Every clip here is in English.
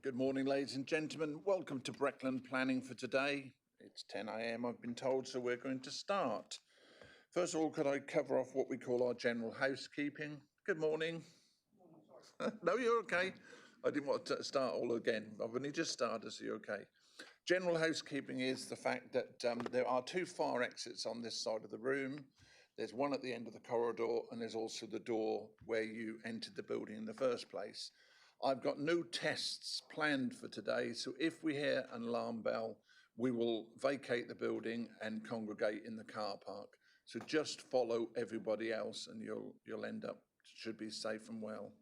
Good morning, ladies and gentlemen. Welcome to Breckland Planning for today. It's 10 a.m. I've been told, so we're going to start. First of all, could I cover off what we call our general housekeeping? Good morning. No, you're okay. I didn't want to start all again. I've only just started, so you're okay. General housekeeping is the fact that there are two fire exits on this side of the room. There's one at the end of the corridor, and there's also the door where you entered the building in the first place. I've got no tests planned for today, so if we hear an alarm bell, we will vacate the building and congregate in the car park. So just follow everybody else and you'll end up, should be safe and well.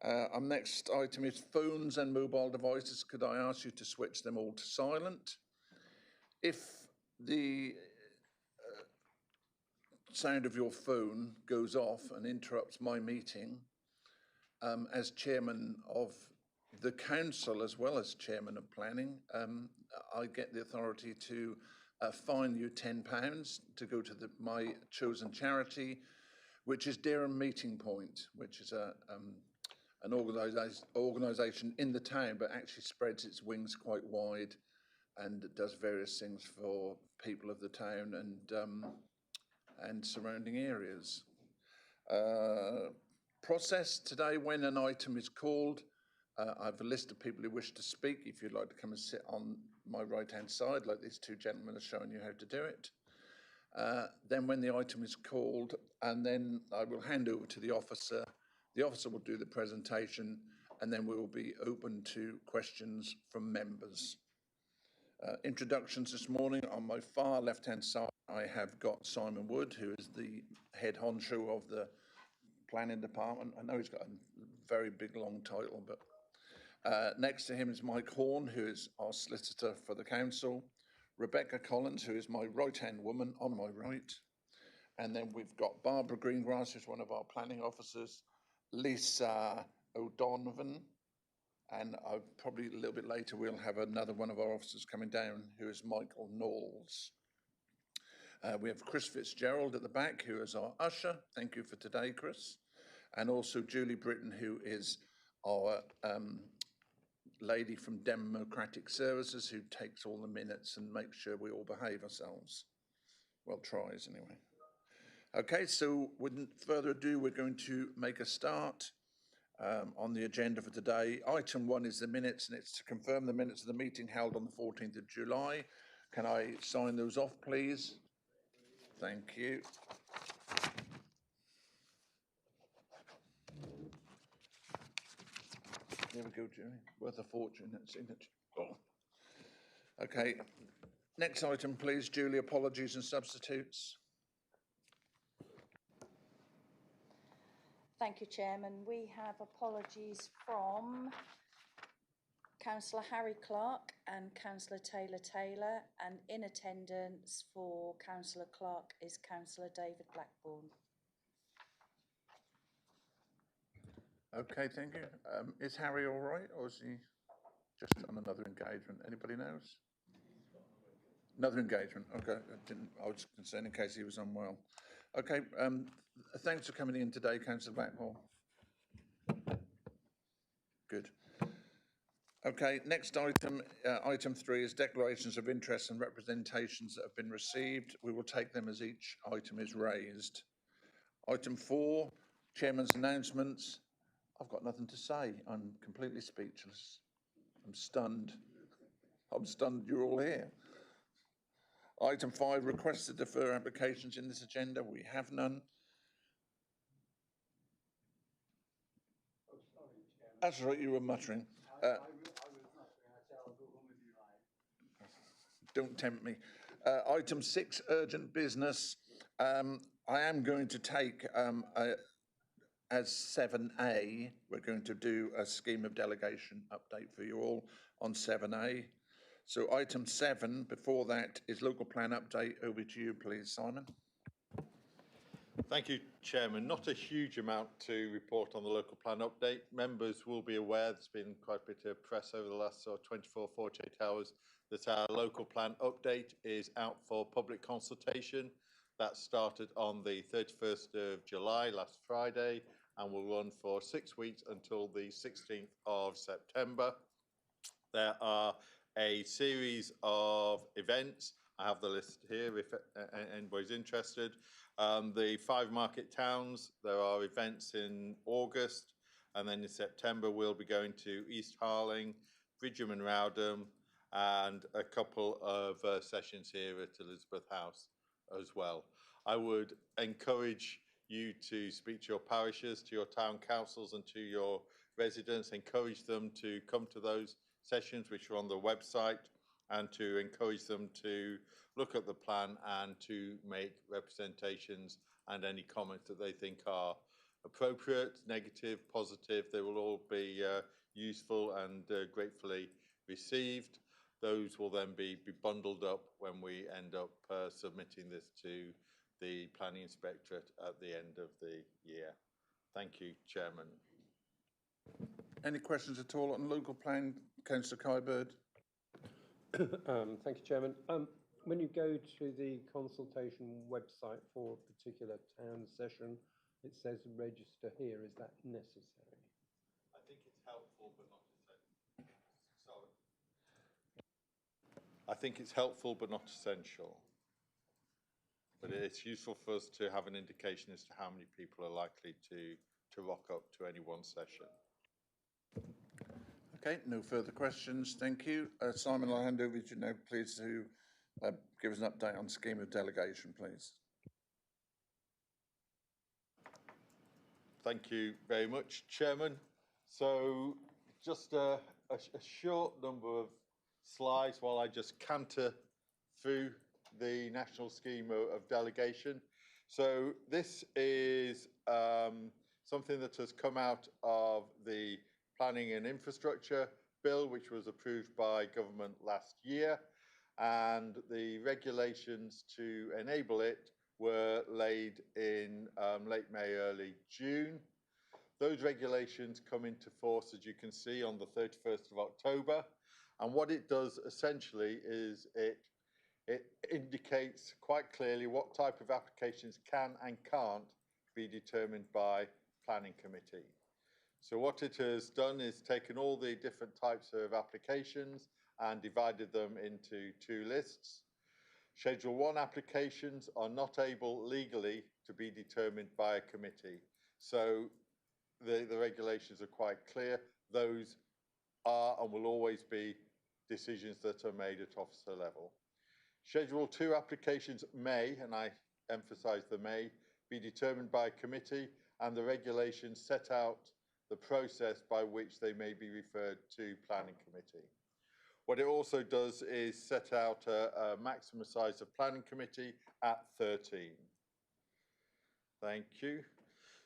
Our next item is phones and mobile devices. Could I ask you to switch them all to silent? If the sound of your phone goes off and interrupts my meeting, as chairman of the council as well as chairman of planning, I get the authority to fine you £10 to go to my chosen charity, which is Dereham Meeting Point, which is an organisation in the town, but actually spreads its wings quite wide and does various things for people of the town and surrounding areas. Process today, when an item is called, I have a list of people who wish to speak. If you'd like to come and sit on my right-hand side, like these two gentlemen are showing you how to do it. Then when the item is called, and then I will hand over to the officer. The officer will do the presentation, and then we will be open to questions from members. Introductions this morning. On my far left-hand side, I have got Simon Wood, who is the head honcho of the planning department. I know he's got a very big, long title, but next to him is Mike Horn, who is our solicitor for the council. Rebecca Collins, who is my right-hand woman on my right. And then we've got Barbara Greengrass, who's one of our planning officers. Lisa O'Donovan. And probably a little bit later, we'll have another one of our officers coming down, who is Michael Knowles. We have Chris Fitzgerald at the back, who is our usher. Thank you for today, Chris. And also Julie Britton, who is our lady from Democratic Services, who takes all the minutes and makes sure we all behave ourselves. Well, tries anyway. Okay, so without further ado, we're going to make a start on the agenda for today. Item 1 is the minutes, and it's to confirm the minutes of the meeting held on the 14th of July. Can I sign those off, please? Thank you. There we go, Julie. Worth a fortune, that signature. Oh. Okay. Next item, please, Julie. Apologies and substitutes. Thank you, Chairman. We have apologies from Councillor Harry Clark and Councillor Taylor, and in attendance for Councillor Clark is Councillor David Blackburn. Okay, thank you. Is Harry all right, or is he just on another engagement? Anybody knows? Another engagement. Okay, I was concerned in case he was unwell. Okay, thanks for coming in today, Councillor Blackwell. Good. Okay, next item, item 3 is declarations of interest and representations that have been received. We will take them as each item is raised. Item 4, Chairman's announcements. I've got nothing to say. I'm completely speechless. I'm stunned. I'm stunned you're all here. Item 5, requests to defer applications in this agenda. We have none. Oh, sorry, Chairman. That's right, you were muttering. I was muttering. I said I'll go home if you like. Don't tempt me. Item 6, urgent business. I am going to take as 7A, we're going to do a scheme of delegation update for you all on 7A. So item 7, before that, is local plan update. Over to you, please, Simon. Thank you, Chairman. Not a huge amount to report on the local plan update. Members will be aware, there's been quite a bit of press over the last 24, 48 hours, that our local plan update is out for public consultation. That started on the 31st of July, last Friday, and will run for 6 weeks until the 16th of September. There are a series of events. I have the list here if anybody's interested. The 5 market towns, there are events in August, and then in September we'll be going to East Harling, Bridgham and Rowdham, and a couple of sessions here at Elizabeth House as well. I would encourage you to speak to your parishes, to your town councils and to your residents, encourage them to come to those sessions which are on the website, and to encourage them to look at the plan and to make representations and any comments that they think are appropriate, negative, positive. They will all be useful and gratefully received. Those will then be bundled up when we end up submitting this to the Planning Inspectorate at the end of the year. Thank you, Chairman. Any questions at all on local plan, Councillor Kybird? Thank you, Chairman. When you go to the consultation website for a particular town session, it says register here. Is that necessary? I think it's helpful, but not essential. Sorry. I think it's helpful, but not essential. But it's useful for us to have an indication as to how many people are likely to rock up to any one session. Okay, no further questions. Thank you. Simon, I'll hand over to you now, please, to give us an update on scheme of delegation, please. Thank you very much, Chairman. So just a short number of slides while I just canter through the national scheme of delegation. So this is something that has come out of the Planning and Infrastructure Bill, which was approved by government last year, and the regulations to enable it were laid in late May, early June. Those regulations come into force, as you can see, on the 31st of October. And what it does essentially is it indicates quite clearly what type of applications can and can't be determined by Planning Committee. So what it has done is taken all the different types of applications and divided them into 2 lists. Schedule 1 applications are not able legally to be determined by a committee. So the regulations are quite clear. Those are and will always be decisions that are made at officer level. Schedule 2 applications may, and I emphasise the may, be determined by a committee, and the regulations set out the process by which they may be referred to Planning Committee. What it also does is set out a maximum size of Planning Committee at 13. Thank you.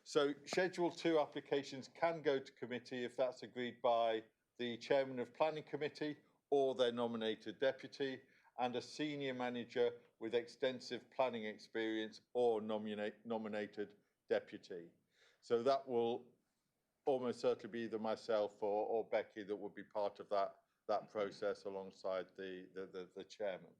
So Schedule 2 applications can go to committee if that's agreed by the Chairman of Planning Committee or their nominated deputy, and a senior manager with extensive planning experience or nominated deputy. So that will almost certainly be either myself or Becky that would be part of that process alongside the chairman.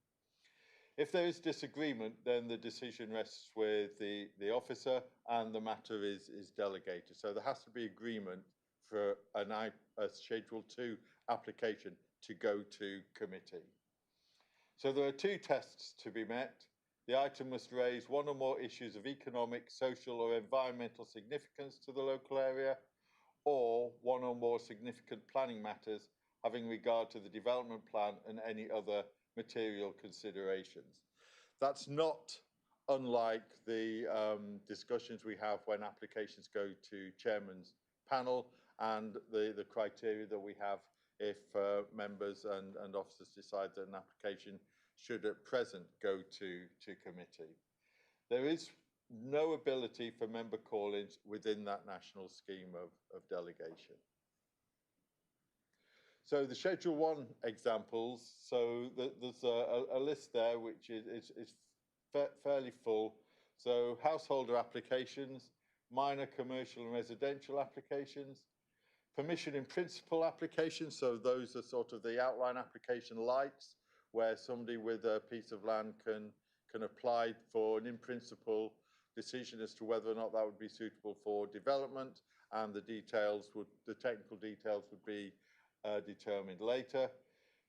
If there is disagreement, then the decision rests with the officer and the matter is delegated. So there has to be agreement for a Schedule 2 application to go to committee. So there are 2 tests to be met. The item must raise 1 or more issues of economic, social or environmental significance to the local area, or 1 or more significant planning matters having regard to the development plan and any other material considerations. That's not unlike the discussions we have when applications go to chairman's panel, and the criteria that we have if members and officers decide that an application should at present go to committee. There is no ability for member call-ins within that national scheme of delegation. So the Schedule 1 examples, so there's a list there which is fairly full. So householder applications, minor commercial and residential applications, permission in principle applications, so those are sort of the outline application lights, where somebody with a piece of land can apply for an in principle decision as to whether or not that would be suitable for development, and the technical details would be determined later.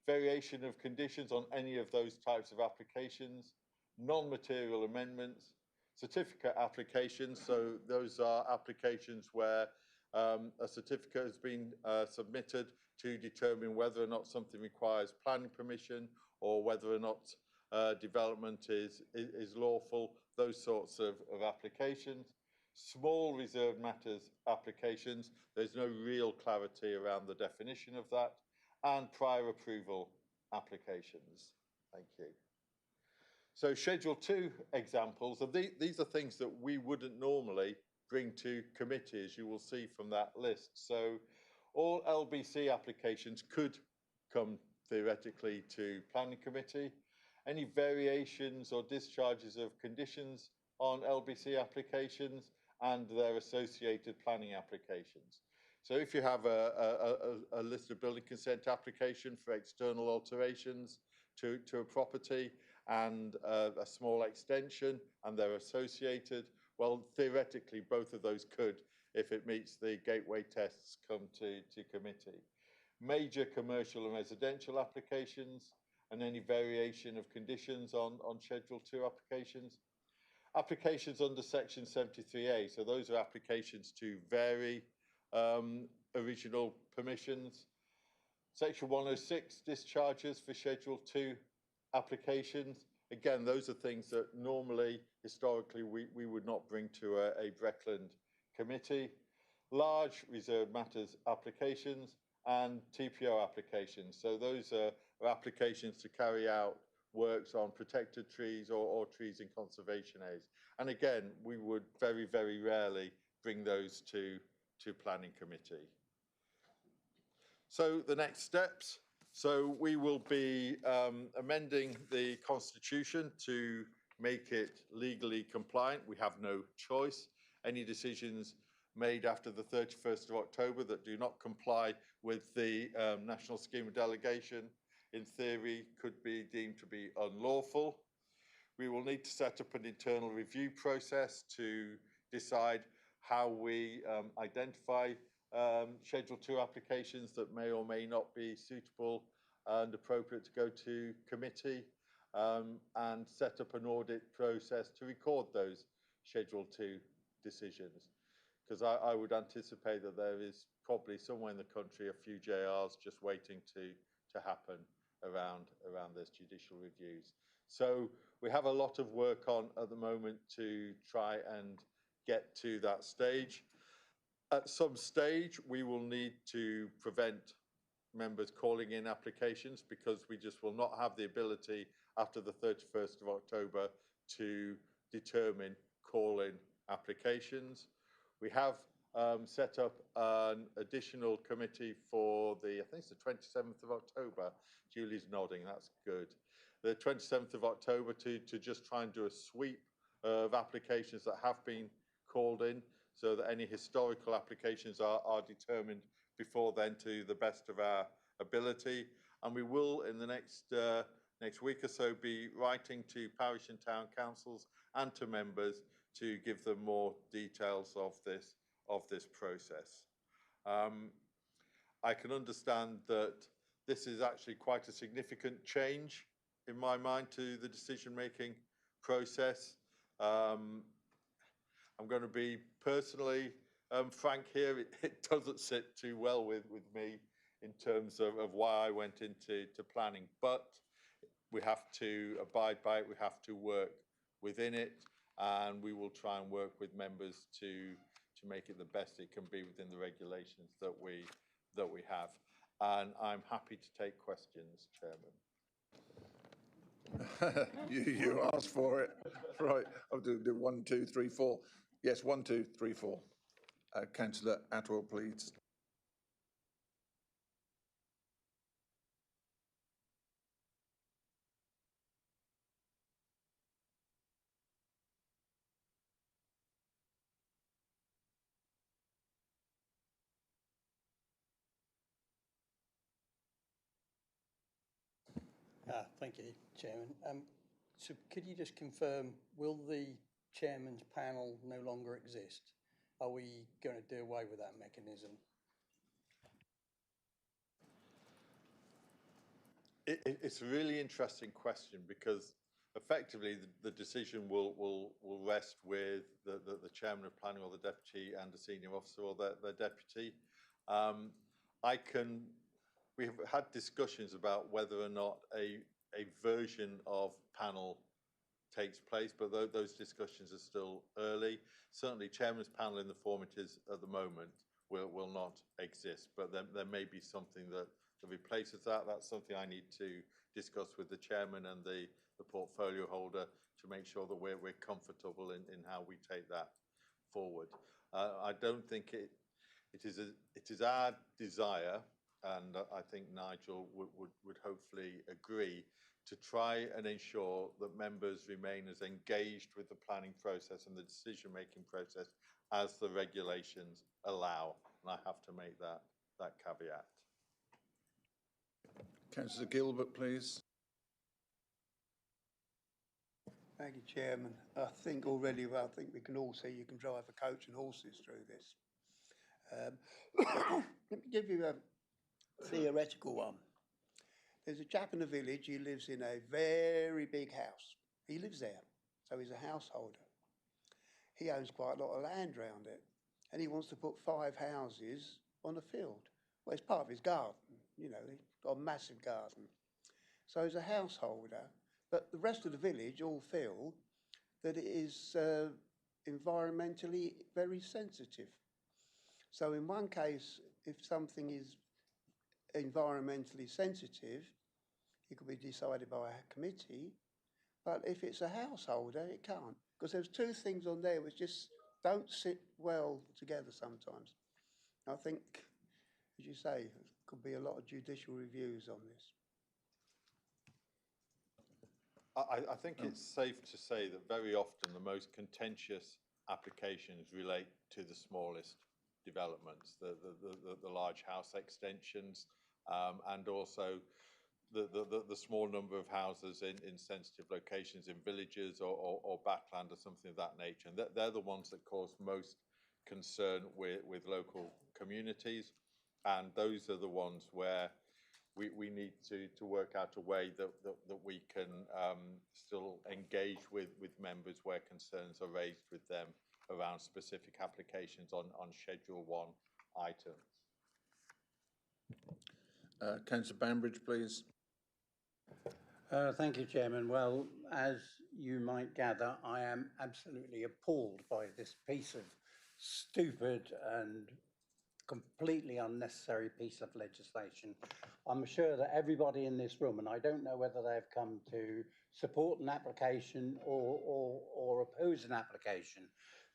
Variation of conditions on any of those types of applications, non-material amendments, certificate applications. So those are applications where a certificate has been submitted to determine whether or not something requires planning permission or whether or not development is lawful, those sorts of applications. Small reserved matters applications, there's no real clarity around the definition of that, and prior approval applications. Thank you. So Schedule 2 examples, and these are things that we wouldn't normally bring to committee, as you will see from that list. So all LBC applications could come theoretically to planning committee. Any variations or discharges of conditions on LBC applications and their associated planning applications. So if you have a listed building consent application for external alterations to a property and a small extension and they're associated, well, theoretically, both of those could, if it meets the gateway tests, come to committee. Major commercial and residential applications and any variation of conditions on Schedule 2 applications. Applications under Section 73A, so those are applications to vary original permissions. Section 106, discharges for Schedule 2 applications. Again, those are things that normally, historically, we would not bring to a Breckland committee. Large reserved matters applications and TPO applications. So those are applications to carry out works on protected trees or trees in conservation areas. And again, we would very, very rarely bring those to planning committee. So the next steps. So we will be amending the constitution to make it legally compliant. We have no choice. Any decisions made after the 31st of October that do not comply with the National Scheme of Delegation, in theory, could be deemed to be unlawful. We will need to set up an internal review process to decide how we identify Schedule 2 applications that may or may not be suitable and appropriate to go to committee, and set up an audit process to record those Schedule 2 decisions. Because I would anticipate that there is probably somewhere in the country a few JRs just waiting to happen around those judicial reviews. So we have a lot of work on at the moment to try and get to that stage. At some stage, we will need to prevent members calling in applications because we just will not have the ability after the 31st of October to determine call-in applications. We have set up an additional committee for I think it's the 27th of October. Julie's nodding, that's good. The 27th of October to just try and do a sweep of applications that have been called in so that any historical applications are determined before then to the best of our ability. And we will, in the next week or so, be writing to parish and town councils and to members to give them more details of this process. I can understand that this is actually quite a significant change in my mind to the decision-making process. I'm going to be personally frank here. It doesn't sit too well with me in terms of why I went into planning, but we have to abide by it. We have to work within it, and we will try and work with members to make it the best it can be within the regulations that we have. And I'm happy to take questions, Chairman. You asked for it. Right, I'll do 1, 2, 3, 4. Yes, 1, 2, 3, 4. Councillor Atwell, please. Thank you, Chairman. So could you just confirm, will the Chairman's panel no longer exist? Are we going to do away with that mechanism? It's a really interesting question because effectively the decision will rest with the chairman of planning or the deputy and the senior officer or the deputy. We have had discussions about whether or not a version of panel takes place, but those discussions are still early. Certainly chairman's panel in the form it is at the moment will not exist, but there may be something that replaces that. That's something I need to discuss with the chairman and the portfolio holder to make sure that we're comfortable in how we take that forward. I don't think it is our desire, and I think Nigel would hopefully agree, to try and ensure that members remain as engaged with the planning process and the decision-making process as the regulations allow. And I have to make that caveat. Councillor Gilbert, please. Thank you, Chairman. I think already, I think we can all see you can drive a coach and horses through this. Let me give you a theoretical one. There's a chap in the village, he lives in a very big house. He lives there, so he's a householder. He owns quite a lot of land around it, and he wants to put 5 houses on a field. Well, it's part of his garden, you know, he's got a massive garden. So he's a householder, but the rest of the village all feel that it is environmentally very sensitive. So in one case, if something is environmentally sensitive, it could be decided by a committee, but if it's a householder, it can't. Because there's 2 things on there which just don't sit well together sometimes. I think, as you say, there could be a lot of judicial reviews on this. I think it's safe to say that very often the most contentious applications relate to the smallest developments, the large house extensions, and also the small number of houses in sensitive locations in villages or backland or something of that nature. And they're the ones that cause most concern with local communities. And those are the ones where we need to work out a way that we can still engage with members where concerns are raised with them around specific applications on Schedule 1 items. Councillor Bambridge, please. Thank you, Chairman. Well, as you might gather, I am absolutely appalled by this piece of stupid and completely unnecessary piece of legislation. I'm sure that everybody in this room, and I don't know whether they've come to support an application or oppose an application,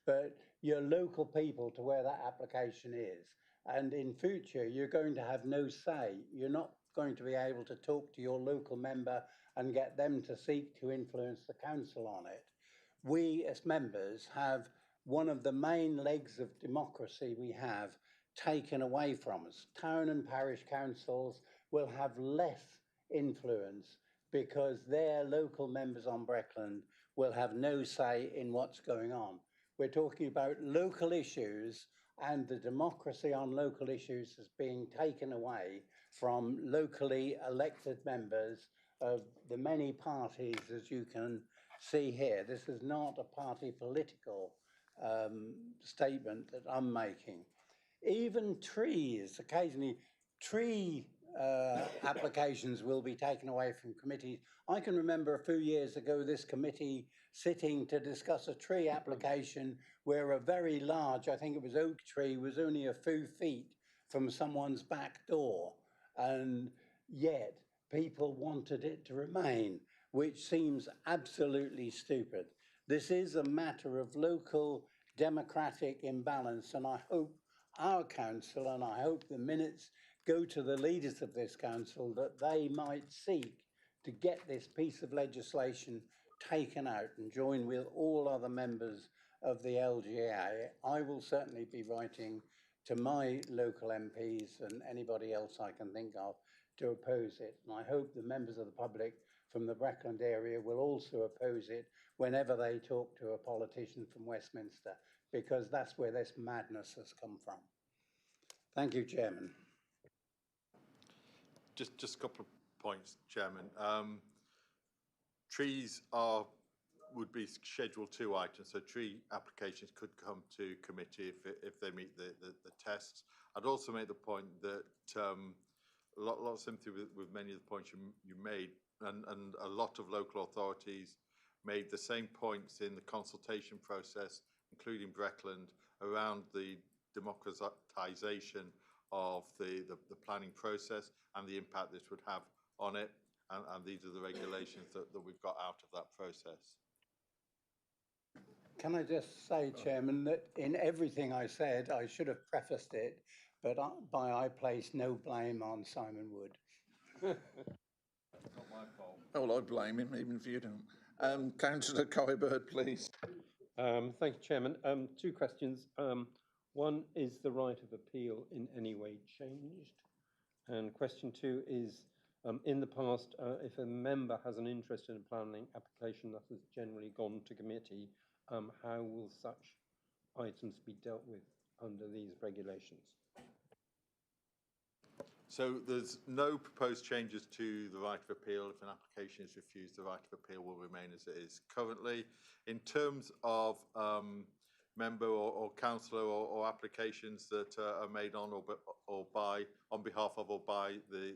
but you're local people to where that application is. And in future, you're going to have no say. You're not going to be able to talk to your local member and get them to seek to influence the council on it. We as members have one of the main legs of democracy we have taken away from us. Town and parish councils will have less influence because their local members on Breckland will have no say in what's going on. We're talking about local issues, and the democracy on local issues is being taken away from locally elected members of the many parties, as you can see here. This is not a party political statement that I'm making. Even trees, occasionally tree applications will be taken away from committees. I can remember a few years ago this committee sitting to discuss a tree application where a very large, I think it was oak tree, was only a few feet from someone's back door, and yet people wanted it to remain, which seems absolutely stupid. This is a matter of local democratic imbalance, and I hope our council, and I hope the minutes go to the leaders of this council, that they might seek to get this piece of legislation taken out and join with all other members of the LGA. I will certainly be writing to my local MPs and anybody else I can think of to oppose it. And I hope the members of the public from the Breckland area will also oppose it whenever they talk to a politician from Westminster, because that's where this madness has come from. Thank you, Chairman. Just a couple of points, Chairman. Trees would be Schedule 2 items, so tree applications could come to committee if they meet the tests. I'd also make the point that a lot of sympathy with many of the points you made, and a lot of local authorities made the same points in the consultation process, including Breckland, around the democratisation of the planning process and the impact this would have on it. And these are the regulations that we've got out of that process. Can I just say, Chairman, that in everything I said, I should have prefaced it, but I place no blame on Simon Wood. Not my fault. Oh, well, I blame him, even if you don't. Councillor Coibird, please. Thank you, Chairman. Two questions. One, is the right of appeal in any way changed? And question two is, in the past, if a member has an interest in a planning application that has generally gone to committee, how will such items be dealt with under these regulations? So there's no proposed changes to the right of appeal. If an application is refused, the right of appeal will remain as it is currently. In terms of member or councillor or applications that are made on behalf of or by the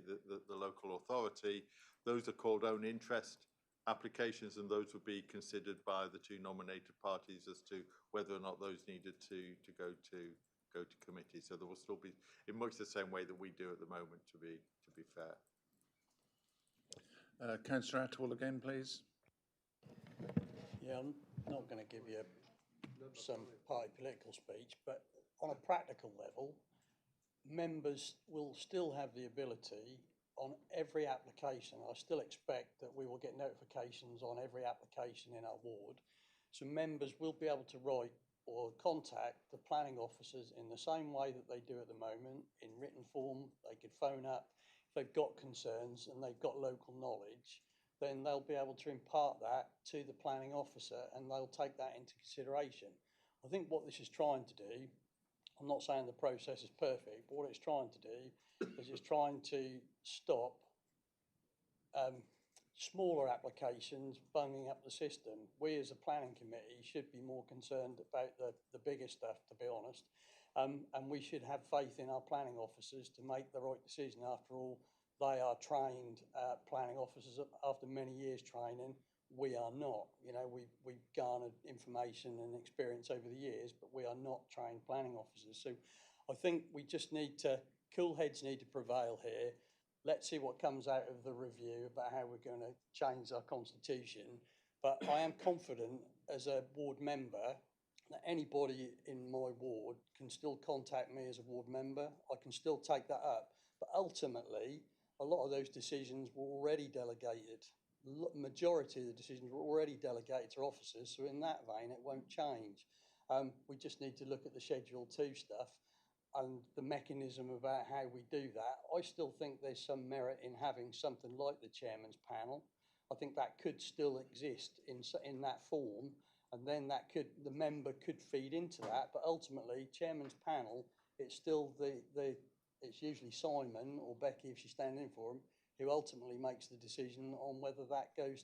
local authority, those are called own interest applications, and those would be considered by the two nominated parties as to whether or not those needed to go to committee. So there will still be in much the same way that we do at the moment, to be fair. Councillor Attwell again, please. Yeah, I'm not going to give you some party political speech, but on a practical level, members will still have the ability on every application. I still expect that we will get notifications on every application in our ward. So members will be able to write or contact the planning officers in the same way that they do at the moment, in written form. They could phone up if they've got concerns and they've got local knowledge, then they'll be able to impart that to the planning officer and they'll take that into consideration. I think what this is trying to do, I'm not saying the process is perfect, but what it's trying to do is it's trying to stop smaller applications bunging up the system. We as a planning committee should be more concerned about the bigger stuff, to be honest, and we should have faith in our planning officers to make the right decision. After all, they are trained planning officers after many years training. We are not. You know, we've garnered information and experience over the years, but we are not trained planning officers. So I think we just need to, cool heads need to prevail here. Let's see what comes out of the review about how we're going to change our constitution. But I am confident as a ward member that anybody in my ward can still contact me as a ward member. I can still take that up. But ultimately, a lot of those decisions were already delegated. The majority of the decisions were already delegated to officers. So in that vein, it won't change. We just need to look at the Schedule 2 stuff and the mechanism about how we do that. I still think there's some merit in having something like the chairman's panel. I think that could still exist in that form, and then that could, the member could feed into that. But ultimately, chairman's panel, it's still it's usually Simon or Becky, if she's standing in for him, who ultimately makes the decision on whether that goes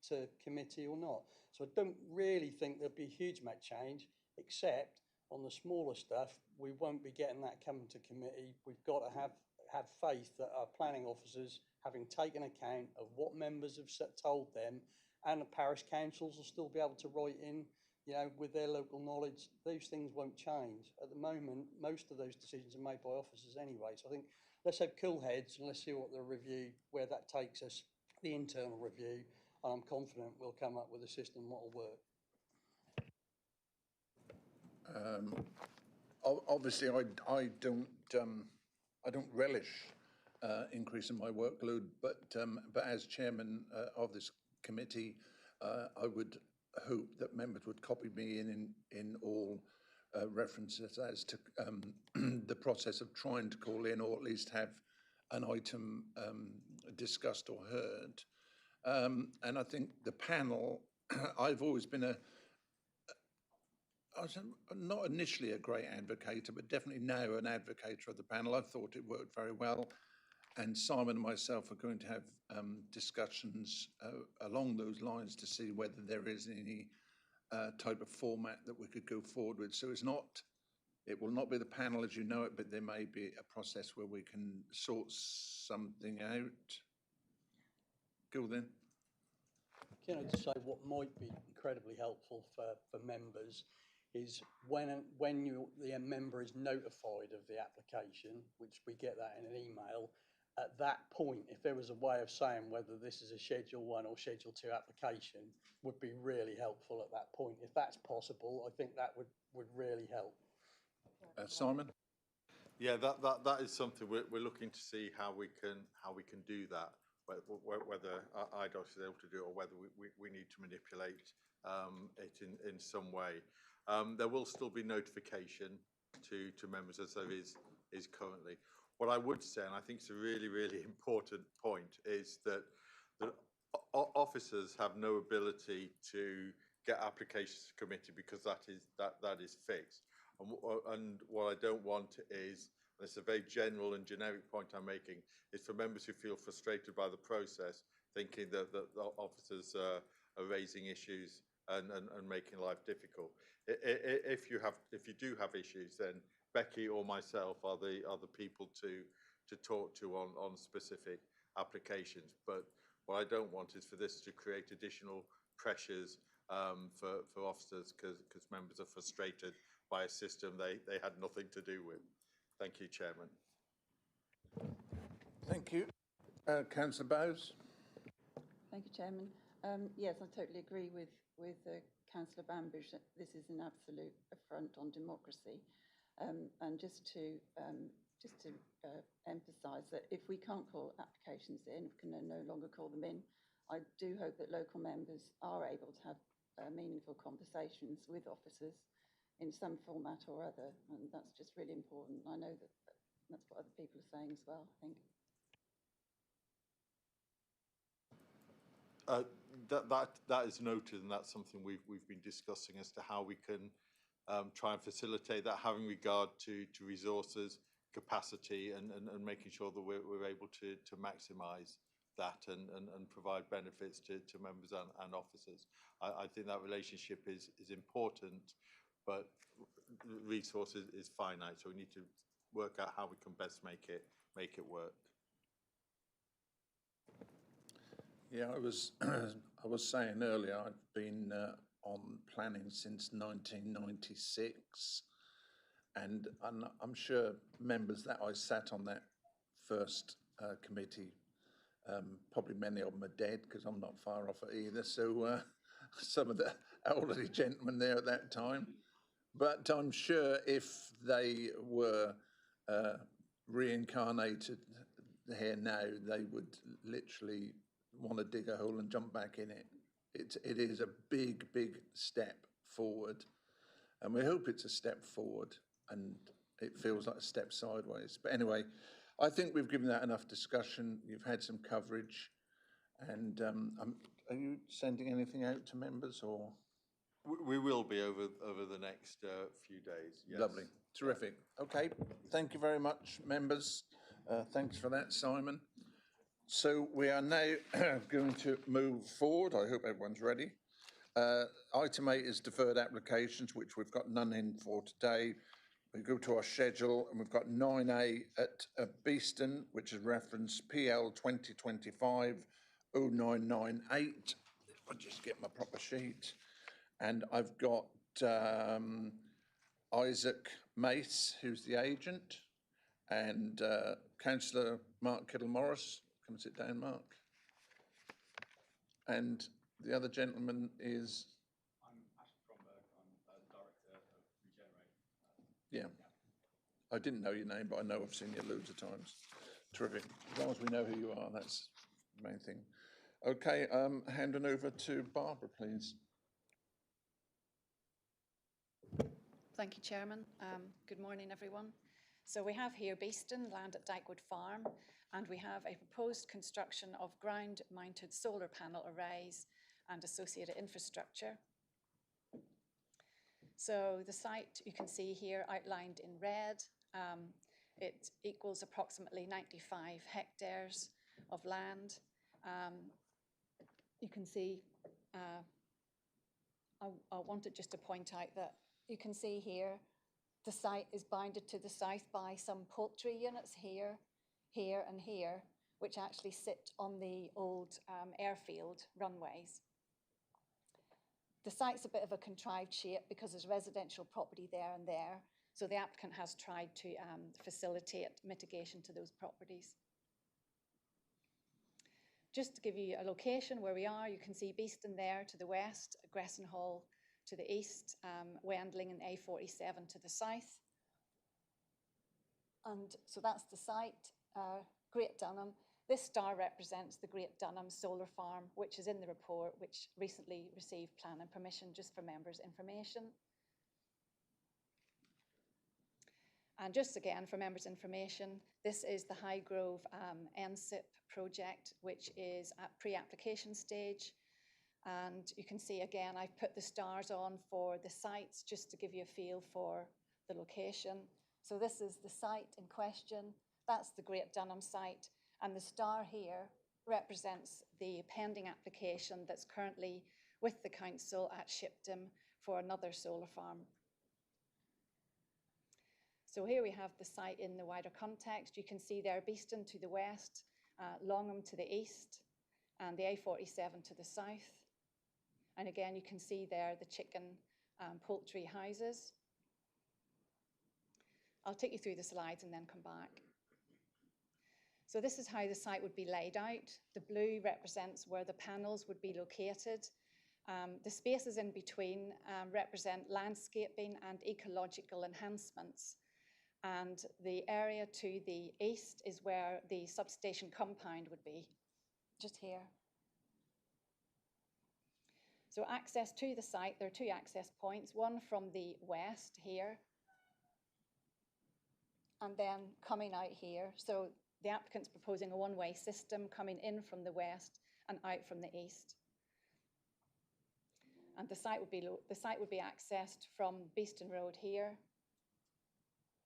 to committee or not. So I don't really think there'll be a huge amount of change, except on the smaller stuff, we won't be getting that coming to committee. We've got to have faith that our planning officers, having taken account of what members have told them, and the parish councils will still be able to write in, you know, with their local knowledge. Those things won't change. At the moment, most of those decisions are made by officers anyway. So I think let's have cool heads and let's see what the review, where that takes us, the internal review, and I'm confident we'll come up with a system that will work. Obviously, I don't relish increasing my workload, but as chairman of this committee, I would hope that members would copy me in all references as to the process of trying to call in, or at least have an item discussed or heard. And I think the panel, I've always been I was not initially a great advocator, but definitely now an advocator of the panel. I thought it worked very well. and Simon and myself are going to have discussions along those lines to see whether there is any type of format that we could go forward with. So it will not be the panel as you know it, but there may be a process where we can sort something out. Go then. Can I just say what might be incredibly helpful for members is when the member is notified of the application, which we get that in an email, at that point, if there was a way of saying whether this is a Schedule 1 or Schedule 2 application, would be really helpful at that point. If that's possible, I think that would really help. Simon? Yeah, that is something we're looking to see how we can do that. Whether IDOS is able to do it or whether we need to manipulate it in some way. There will still be notification to members as there is currently. What I would say, and I think it's a really, really important point, is that officers have no ability to get applications to committee because that is fixed. And what I don't want is, and it's a very general and generic point I'm making, is for members who feel frustrated by the process, thinking that the officers are raising issues and making life difficult. If you do have issues, then Becky or myself are the people to talk to on specific applications. But what I don't want is for this to create additional pressures for officers because members are frustrated by a system they had nothing to do with. Thank you, Chairman. Thank you. Councillor Bowes? Thank you, Chairman. Yes, I totally agree with Councillor Bambush that this is an absolute affront on democracy. And just to emphasise that if we can't call applications in, we can no longer call them in, I do hope that local members are able to have meaningful conversations with officers in some format or other, and that's just really important. I know that that's what other people are saying as well, I think. That is noted, and that's something we've been discussing as to how we can try and facilitate that, having regard to resources, capacity, and making sure that we're able to maximise that and provide benefits to members and officers. I think that relationship is important, but resources is finite, so we need to work out how we can best make it work. Yeah, I was saying earlier, I've been on planning since 1996, and I'm sure members that I sat on that first committee, probably many of them are dead because I'm not far off it either. So some of the elderly gentlemen there at that time, but I'm sure if they were reincarnated here now, they would literally want to dig a hole and jump back in it. It is a big step forward, and we hope it's a step forward, and it feels like a step sideways. But anyway, I think we've given that enough discussion. You've had some coverage, and are you sending anything out to members, or? We will be over the next few days. Yes. Lovely, terrific. Okay, thank you very much, members. Thanks for that, Simon. So we are now going to move forward. I hope everyone's ready. Item 8 is deferred applications, which we've got none in for today. We go to our schedule, and we've got 9A at Beeston, which is reference PL 2025-0998. I'll just get my proper sheet. And I've got Isaac Mace, who's the agent, and Councillor Mark Kittle-Morris. Come and sit down, Mark. And the other gentleman is? I'm Ashton Cromberg. I'm Director of Regenerate. Yeah. I didn't know your name, but I know I've seen you loads of times. Terrific. As long as we know who you are, that's the main thing. Okay, handing over to Barbara, please. Thank you, Chairman. Good morning, everyone. So we have here Beeston, land at Dykewood Farm, and we have a proposed construction of ground-mounted solar panel arrays and associated infrastructure. So the site you can see here outlined in red It equals approximately 95 hectares of land. You can see, I wanted just to point out that you can see here, the site is bounded to the south by some poultry units here, here and here, which actually sit on the old airfield runways. The site's a bit of a contrived shape because there's residential property there and there, so the applicant has tried to facilitate mitigation to those properties. Just to give you a location where we are, you can see Beeston there to the west, Gressenhall to the east, Wendling and A47 to the south. And so that's the site, Great Dunham. This star represents the Great Dunham solar farm, which is in the report, which recently received planning permission, just for members' information. And just again, for members' information, this is the Highgrove NSIP project, which is at pre-application stage. And you can see again, I've put the stars on for the sites just to give you a feel for the location. So this is the site in question. That's the Great Dunham site. And the star here represents the pending application that's currently with the council at Shipton for another solar farm. So here we have the site in the wider context. You can see there Beeston to the west, Longham to the east, and the A47 to the south. And again, you can see there the chicken poultry houses. I'll take you through the slides and then come back. So this is how the site would be laid out. The blue represents where the panels would be located. The spaces in between represent landscaping and ecological enhancements. And the area to the east is where the substation compound would be, just here. So access to the site, there are two access points, one from the west here, and then coming out here. So the applicant's proposing a one-way system coming in from the west and out from the east. And the site would be accessed from Beeston Road here,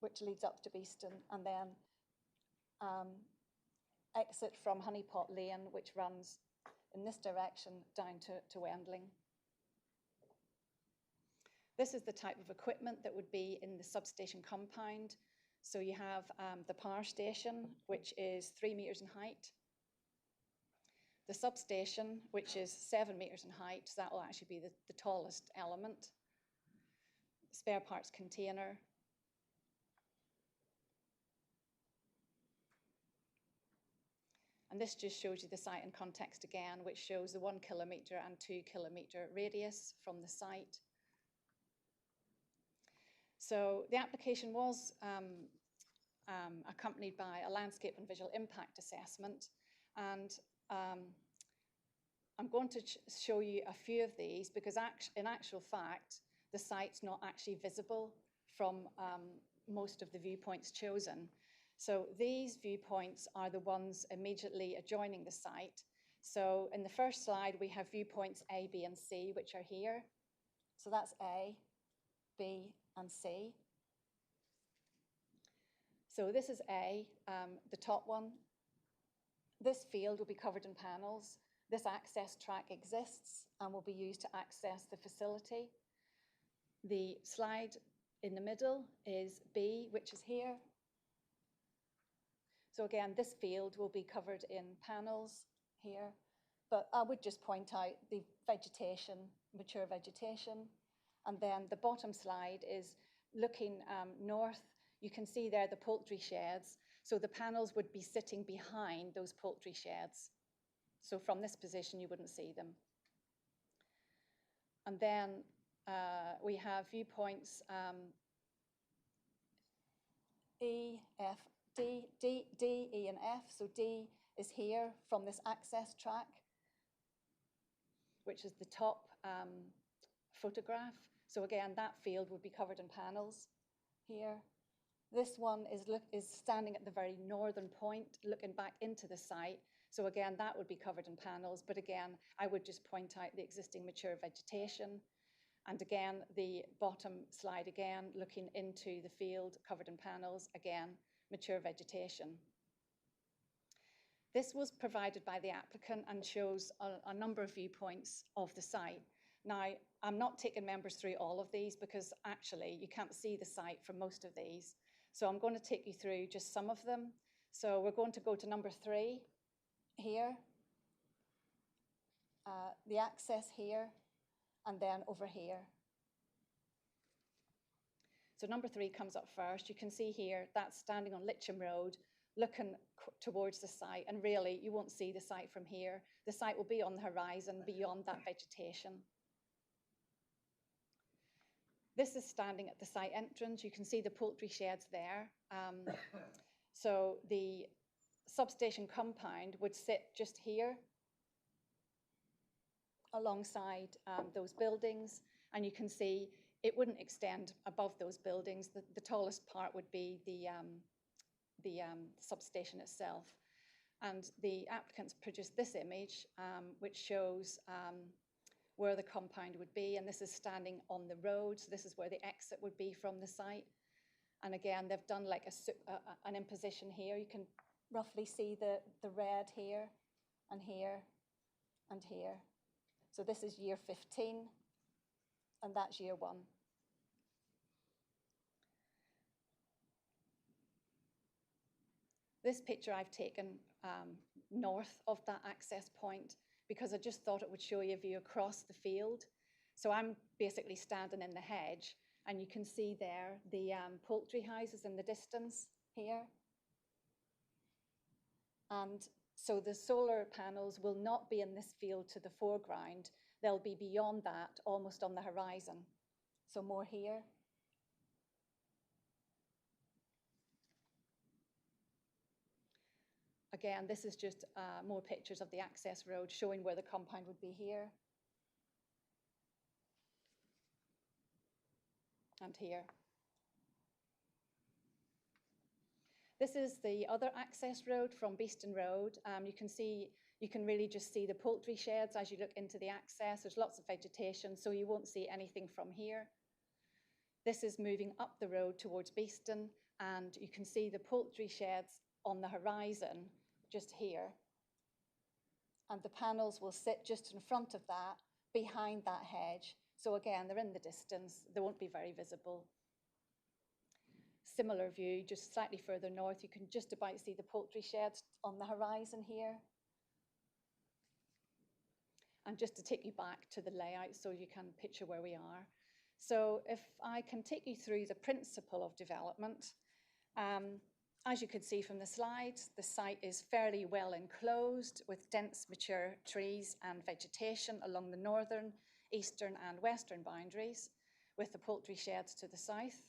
which leads up to Beeston, and then exit from Honeypot Lane, which runs in this direction down to Wendling. This is the type of equipment that would be in the substation compound. So you have the power station, which is 3 meters in height. The substation, which is 7 meters in height, so that will actually be the tallest element. Spare parts container. And this just shows you the site in context again, which shows the 1 kilometre and 2 kilometre radius from the site. So the application was accompanied by a landscape and visual impact assessment. And I'm going to show you a few of these because in actual fact, the site's not actually visible from most of the viewpoints chosen. So these viewpoints are the ones immediately adjoining the site. So in the first slide, we have viewpoints A, B, and C, which are here. So that's A, B, and C. So this is A, the top one. This field will be covered in panels. This access track exists and will be used to access the facility. The slide in the middle is B, which is here. So again, this field will be covered in panels here, but I would just point out the vegetation, mature vegetation. And then the bottom slide is looking north. You can see there the poultry sheds. So the panels would be sitting behind those poultry sheds. So from this position, you wouldn't see them. And then we have viewpoints E, F, D, E, and F. So D is here from this access track, which is the top photograph. So again, that field would be covered in panels here. This one is standing at the very northern point, looking back into the site. So again, that would be covered in panels. But again, I would just point out the existing mature vegetation. And again, the bottom slide again, looking into the field covered in panels, again, mature vegetation. This was provided by the applicant and shows a number of viewpoints of the site. Now, I'm not taking members through all of these because actually you can't see the site from most of these. So I'm going to take you through just some of them. So we're going to go to number 3 here, the access here, and then over here. So number 3 comes up first. You can see here, that's standing on Litcham Road, looking towards the site, and really you won't see the site from here. The site will be on the horizon beyond that vegetation. This is standing at the site entrance. You can see the poultry sheds there. So the substation compound would sit just here alongside those buildings, and you can see it wouldn't extend above those buildings. The tallest part would be the substation itself. And the applicants produced this image, which shows where the compound would be, and this is standing on the road, so this is where the exit would be from the site. And again, they've done like an imposition here. You can roughly see the red here, and here, and here. So this is year 15, and that's year 1. This picture I've taken north of that access point because I just thought it would show you a view across the field. So I'm basically standing in the hedge, and you can see there the poultry houses in the distance here. And so the solar panels will not be in this field to the foreground. They'll be beyond that, almost on the horizon. So more here. Again, this is just more pictures of the access road showing where the compound would be here. And here. This is the other access road from Beeston Road. You can really just see the poultry sheds as you look into the access. There's lots of vegetation, so you won't see anything from here. This is moving up the road towards Beeston, and you can see the poultry sheds on the horizon just here. And the panels will sit just in front of that, behind that hedge. So again, they're in the distance. They won't be very visible. Similar view, just slightly further north. You can just about see the poultry sheds on the horizon here. And just to take you back to the layout so you can picture where we are. So if I can take you through the principle of development, as you could see from the slides, the site is fairly well enclosed with dense mature trees and vegetation along the northern, eastern and western boundaries, with the poultry sheds to the south.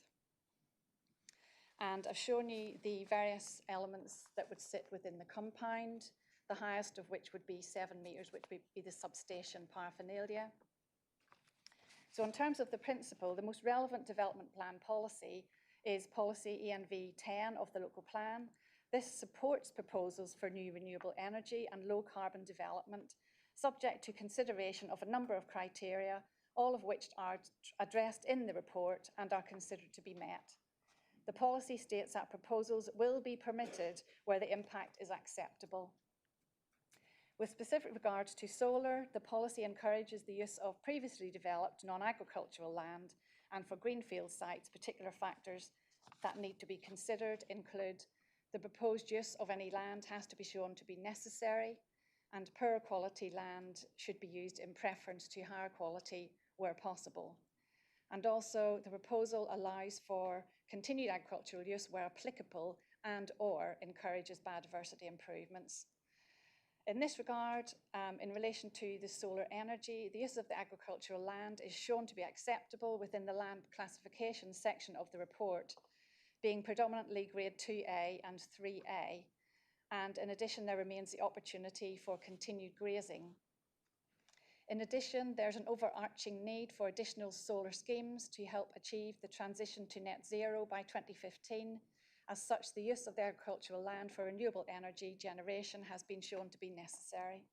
And I've shown you the various elements that would sit within the compound, the highest of which would be 7 metres, which would be the substation paraphernalia. So in terms of the principle, the most relevant development plan policy is policy ENV 10 of the local plan. This supports proposals for new renewable energy and low carbon development, subject to consideration of a number of criteria, all of which are addressed in the report and are considered to be met. The policy states that proposals will be permitted where the impact is acceptable. With specific regards to solar, the policy encourages the use of previously developed non-agricultural land, and for greenfield sites, particular factors that need to be considered include the proposed use of any land has to be shown to be necessary, and poor quality land should be used in preference to higher quality where possible. And also the proposal allows for continued agricultural use where applicable and/or encourages biodiversity improvements. In this regard, in relation to the solar energy, the use of the agricultural land is shown to be acceptable within the land classification section of the report, being predominantly grade 2A and 3A. And in addition, there remains the opportunity for continued grazing. In addition, there's an overarching need for additional solar schemes to help achieve the transition to net zero by 2015. As such, the use of the agricultural land for renewable energy generation has been shown to be necessary.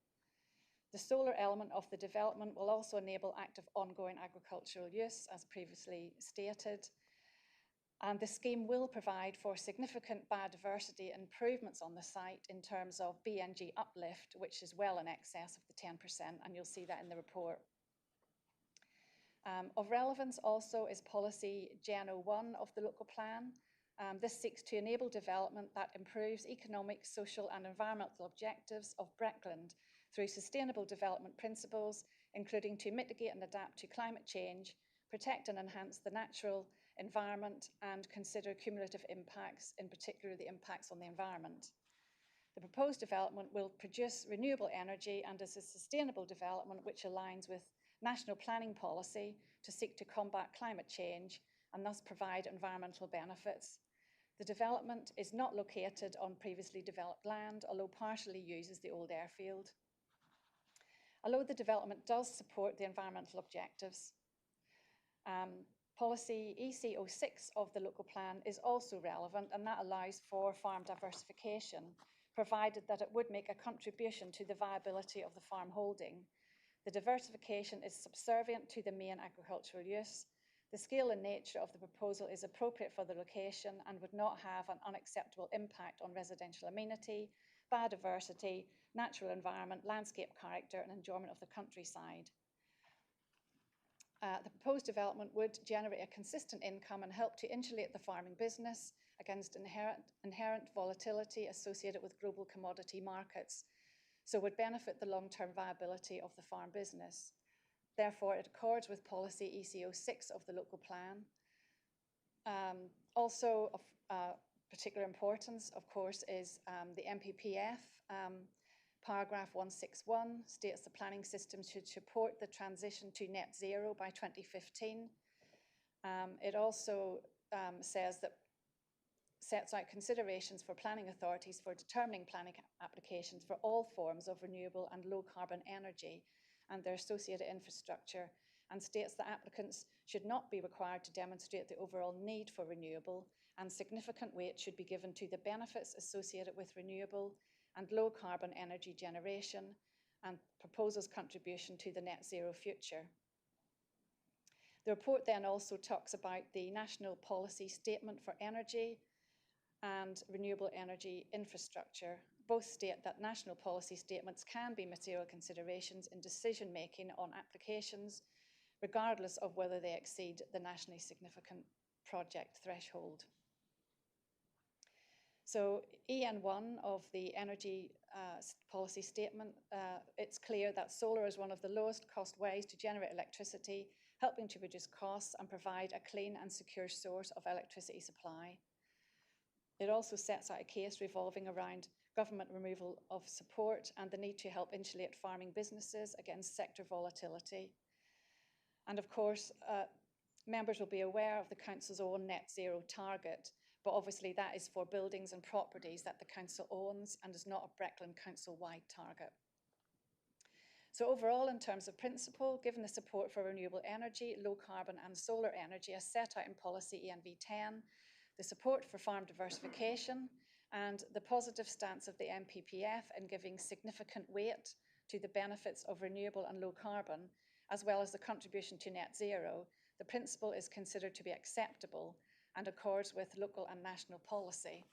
The solar element of the development will also enable active ongoing agricultural use, as previously stated. And the scheme will provide for significant biodiversity improvements on the site in terms of BNG uplift, which is well in excess of the 10%, and you'll see that in the report. Of relevance also is policy GN01 of the local plan. This seeks to enable development that improves economic, social and environmental objectives of Breckland through sustainable development principles, including to mitigate and adapt to climate change, protect and enhance the natural environment, and consider cumulative impacts, in particular the impacts on the environment. The proposed development will produce renewable energy and is a sustainable development which aligns with national planning policy to seek to combat climate change and thus provide environmental benefits. The development is not located on previously developed land, although partially uses the old airfield. Although the development does support the environmental objectives, policy EC06 of the local plan is also relevant, and that allows for farm diversification, provided that it would make a contribution to the viability of the farm holding. The diversification is subservient to the main agricultural use. The scale and nature of the proposal is appropriate for the location and would not have an unacceptable impact on residential amenity, biodiversity, natural environment, landscape character, and enjoyment of the countryside. The proposed development would generate a consistent income and help to insulate the farming business against inherent volatility associated with global commodity markets, so would benefit the long-term viability of the farm business. Therefore, it accords with policy EC06 of the local plan. Also of particular importance, of course, is the MPPF. Paragraph 161 states the planning system should support the transition to net zero by 2015. It also sets out considerations for planning authorities for determining planning applications for all forms of renewable and low carbon energy and their associated infrastructure, and states that applicants should not be required to demonstrate the overall need for renewable, and significant weight should be given to the benefits associated with renewable and low carbon energy generation and proposals' contribution to the net zero future. The report then also talks about the National Policy Statement for Energy and Renewable Energy Infrastructure. Both state that national policy statements can be material considerations in decision-making on applications, regardless of whether they exceed the nationally significant project threshold. So EN1 of the energy policy statement, it's clear that solar is one of the lowest cost ways to generate electricity, helping to reduce costs and provide a clean and secure source of electricity supply. It also sets out a case revolving around government removal of support and the need to help insulate farming businesses against sector volatility. And of course, members will be aware of the Council's own net zero target, but obviously that is for buildings and properties that the Council owns and is not a Breckland Council-wide target. So overall, in terms of principle, given the support for renewable energy, low carbon and solar energy as set out in policy ENV10, the support for farm diversification, and the positive stance of the MPPF in giving significant weight to the benefits of renewable and low carbon, as well as the contribution to net zero, the principle is considered to be acceptable and accords with local and national policy.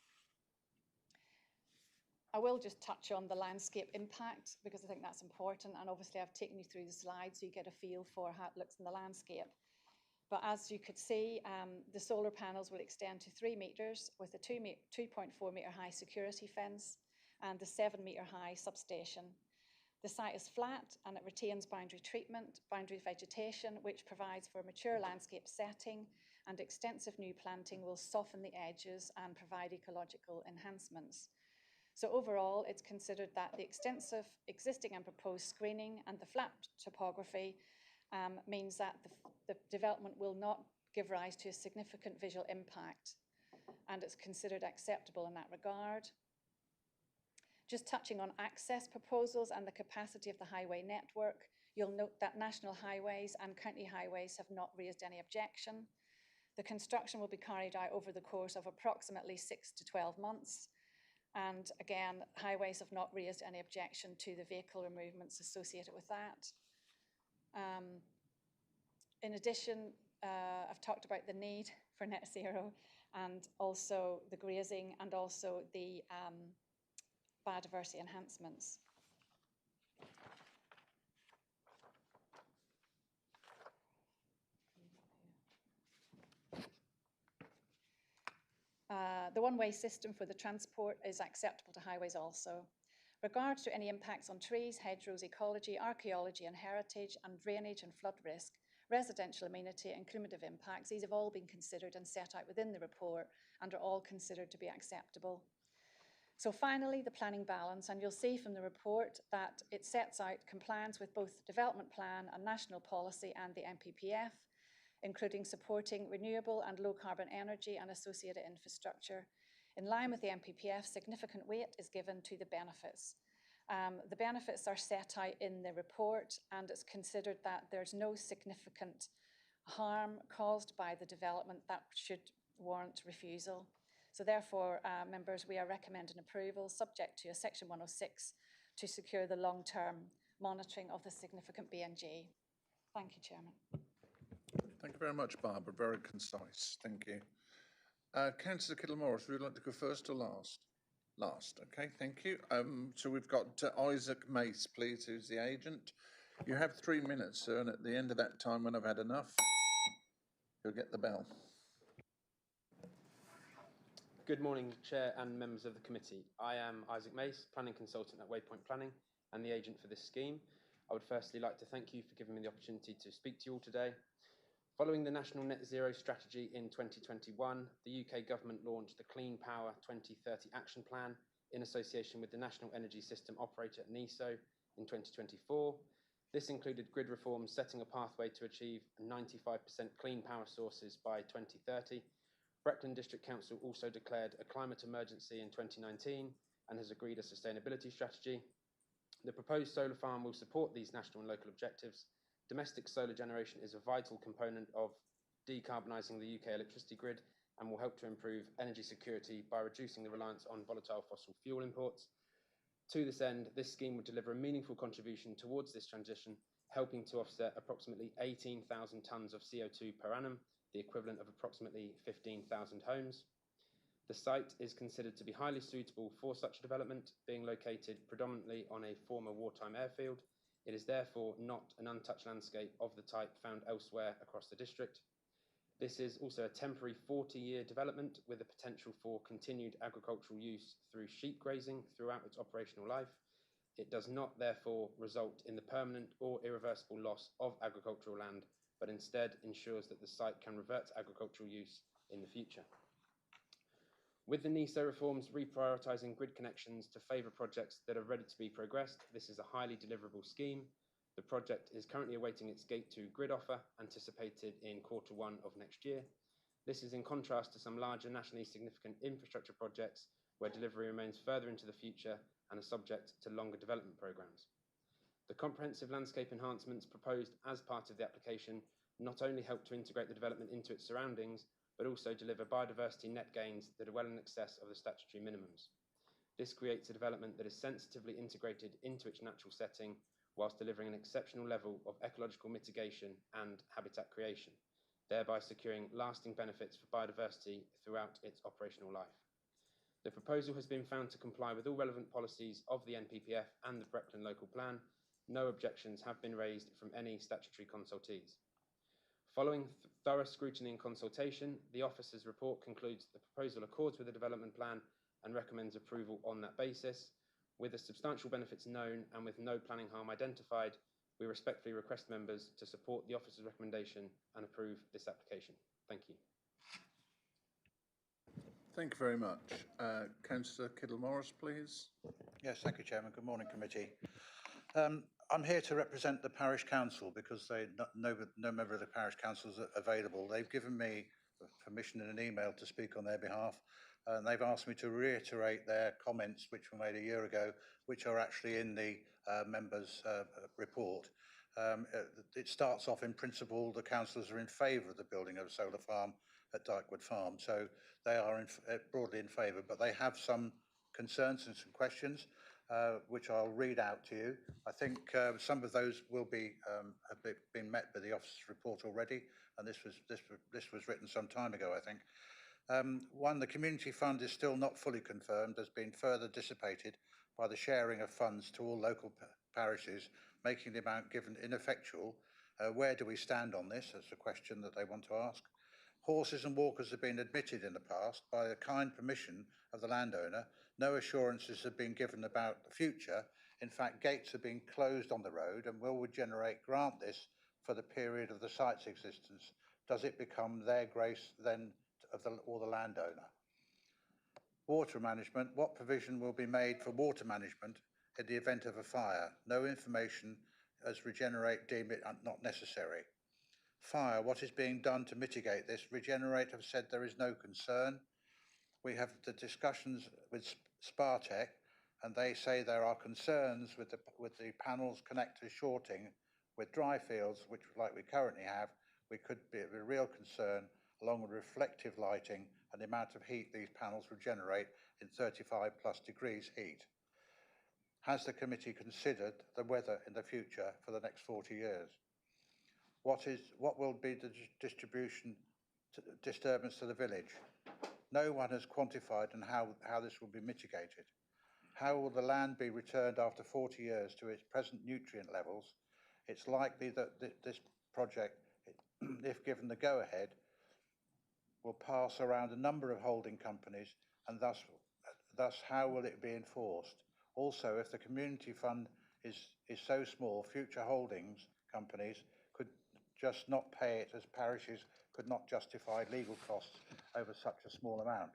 I will just touch on the landscape impact because I think that's important, and obviously I've taken you through the slides so you get a feel for how it looks in the landscape. But as you could see, the solar panels will extend to 3 metres with a 2.4 metre high security fence and the 7 metre high substation. The site is flat and it retains boundary treatment, boundary vegetation, which provides for a mature landscape setting, and extensive new planting will soften the edges and provide ecological enhancements. So overall, it's considered that the extensive existing and proposed screening and the flat topography means that the development will not give rise to a significant visual impact, and it's considered acceptable in that regard. Just touching on access proposals and the capacity of the highway network, you'll note that national highways and county highways have not raised any objection. The construction will be carried out over the course of approximately 6 to 12 months. And again, highways have not raised any objection to the vehicular movements associated with that. In addition, I've talked about the need for net zero, and also the grazing and also the biodiversity enhancements. The one-way system for the transport is acceptable to highways also. Regards to any impacts on trees, hedgerows, ecology, archaeology and heritage, and drainage and flood risk, residential amenity and cumulative impacts, these have all been considered and set out within the report and are all considered to be acceptable. So finally, the planning balance, and you'll see from the report that it sets out compliance with both the development plan and national policy and the NPPF, including supporting renewable and low carbon energy and associated infrastructure. In line with the NPPF, significant weight is given to the benefits. The benefits are set out in the report, and it's considered that there's no significant harm caused by the development that should warrant refusal. So therefore, members, we are recommending approval subject to a Section 106 to secure the long-term monitoring of the significant BNG. Thank you, Chairman. Thank you very much, Barbara. Very concise. Thank you. Councillor Kittle-Morris, would you like to go first or last? Last. Okay, thank you. So we've got Isaac Mace, please, who's the agent. You have 3 minutes, sir, and at the end of that time, when I've had enough, you'll get the bell. Good morning, Chair and members of the committee. I am Isaac Mace, Planning Consultant at Waypoint Planning and the agent for this scheme. I would firstly like to thank you for giving me the opportunity to speak to you all today. Following the National Net Zero Strategy in 2021, the UK Government launched the Clean Power 2030 Action Plan in association with the National Energy System Operator, NESO, in 2024. This included grid reforms setting a pathway to achieve 95% clean power sources by 2030. Breckland District Council also declared a climate emergency in 2019 and has agreed a sustainability strategy. The proposed solar farm will support these national and local objectives. Domestic solar generation is a vital component of decarbonising the UK electricity grid and will help to improve energy security by reducing the reliance on volatile fossil fuel imports. To this end, this scheme would deliver a meaningful contribution towards this transition, helping to offset approximately 18,000 tonnes of CO2 per annum, the equivalent of approximately 15,000 homes. The site is considered to be highly suitable for such a development, being located predominantly on a former wartime airfield. It is therefore not an untouched landscape of the type found elsewhere across the district. This is also a temporary 40-year development with the potential for continued agricultural use through sheep grazing throughout its operational life. It does not therefore result in the permanent or irreversible loss of agricultural land, but instead ensures that the site can revert to agricultural use in the future. With the NESO reforms reprioritising grid connections to favour projects that are ready to be progressed, this is a highly deliverable scheme. The project is currently awaiting its Gate 2 grid offer, anticipated in Q1 of next year. This is in contrast to some larger nationally significant infrastructure projects where delivery remains further into the future and are subject to longer development programmes. The comprehensive landscape enhancements proposed as part of the application not only help to integrate the development into its surroundings, but also deliver biodiversity net gains that are well in excess of the statutory minimums. This creates a development that is sensitively integrated into its natural setting, whilst delivering an exceptional level of ecological mitigation and habitat creation, thereby securing lasting benefits for biodiversity throughout its operational life. The proposal has been found to comply with all relevant policies of the NPPF and the Breckland Local Plan. No objections have been raised from any statutory consultees. Following thorough scrutiny and consultation, the officer's report concludes the proposal accords with the development plan and recommends approval on that basis. With the substantial benefits known and with no planning harm identified, we respectfully request members to support the officer's recommendation and approve this application. Thank you. Thank you very much. Councillor Kittle-Morris, please. Yes, thank you, Chairman. Good morning, committee. I'm here to represent the parish council because no member of the parish council is available. They've given me permission in an email to speak on their behalf, and they've asked me to reiterate their comments, which were made a year ago, which are actually in the members' report. It starts off in principle, the councillors are in favour of the building of a solar farm at Dykewood Farm, so they are broadly in favour, but they have some concerns and some questions, which I'll read out to you. I think some of those will be have been met by the officer's report already, and this was written some time ago, I think. One, the community fund is still not fully confirmed, has been further dissipated by the sharing of funds to all local parishes, making the amount given ineffectual. Where do we stand on this? That's a question that they want to ask. Horses and walkers have been admitted in the past by the kind permission of the landowner. No assurances have been given about the future. In fact, gates have been closed on the road, and will Regenerate grant this for the period of the site's existence? Does it become their grace then or the landowner? Water management. What provision will be made for water management in the event of a fire? No information, as Regenerate deem it not necessary. Fire. What is being done to mitigate this? Regenerate have said there is no concern. We have the discussions with Spartech, and they say there are concerns with the panels connectors shorting with dry fields, which, like we currently have, we could be a real concern, along with reflective lighting and the amount of heat these panels will generate in 35+ degrees heat. Has the committee considered the weather in the future for the next 40 years? What will be the disturbance to the village? No one has quantified and how this will be mitigated. How will the land be returned after 40 years to its present nutrient levels? It's likely that this project, if given the go-ahead, will pass around a number of holding companies, and thus how will it be enforced? Also, if the community fund is so small, future holdings companies could just not pay it, as parishes could not justify legal costs over such a small amount.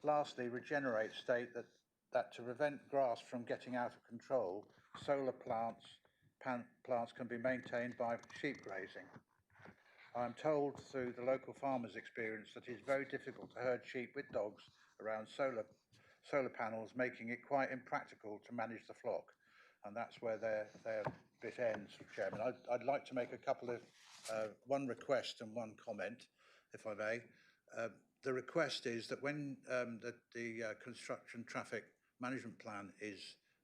Lastly, Regenerate state that to prevent grass from getting out of control, solar plants can be maintained by sheep grazing. I am told through the local farmers' experience that it is very difficult to herd sheep with dogs around solar panels, making it quite impractical to manage the flock. And that's where their bit ends, Chairman. I'd like to make a couple of, one request and one comment, if I may. The request is that when the construction traffic management plan is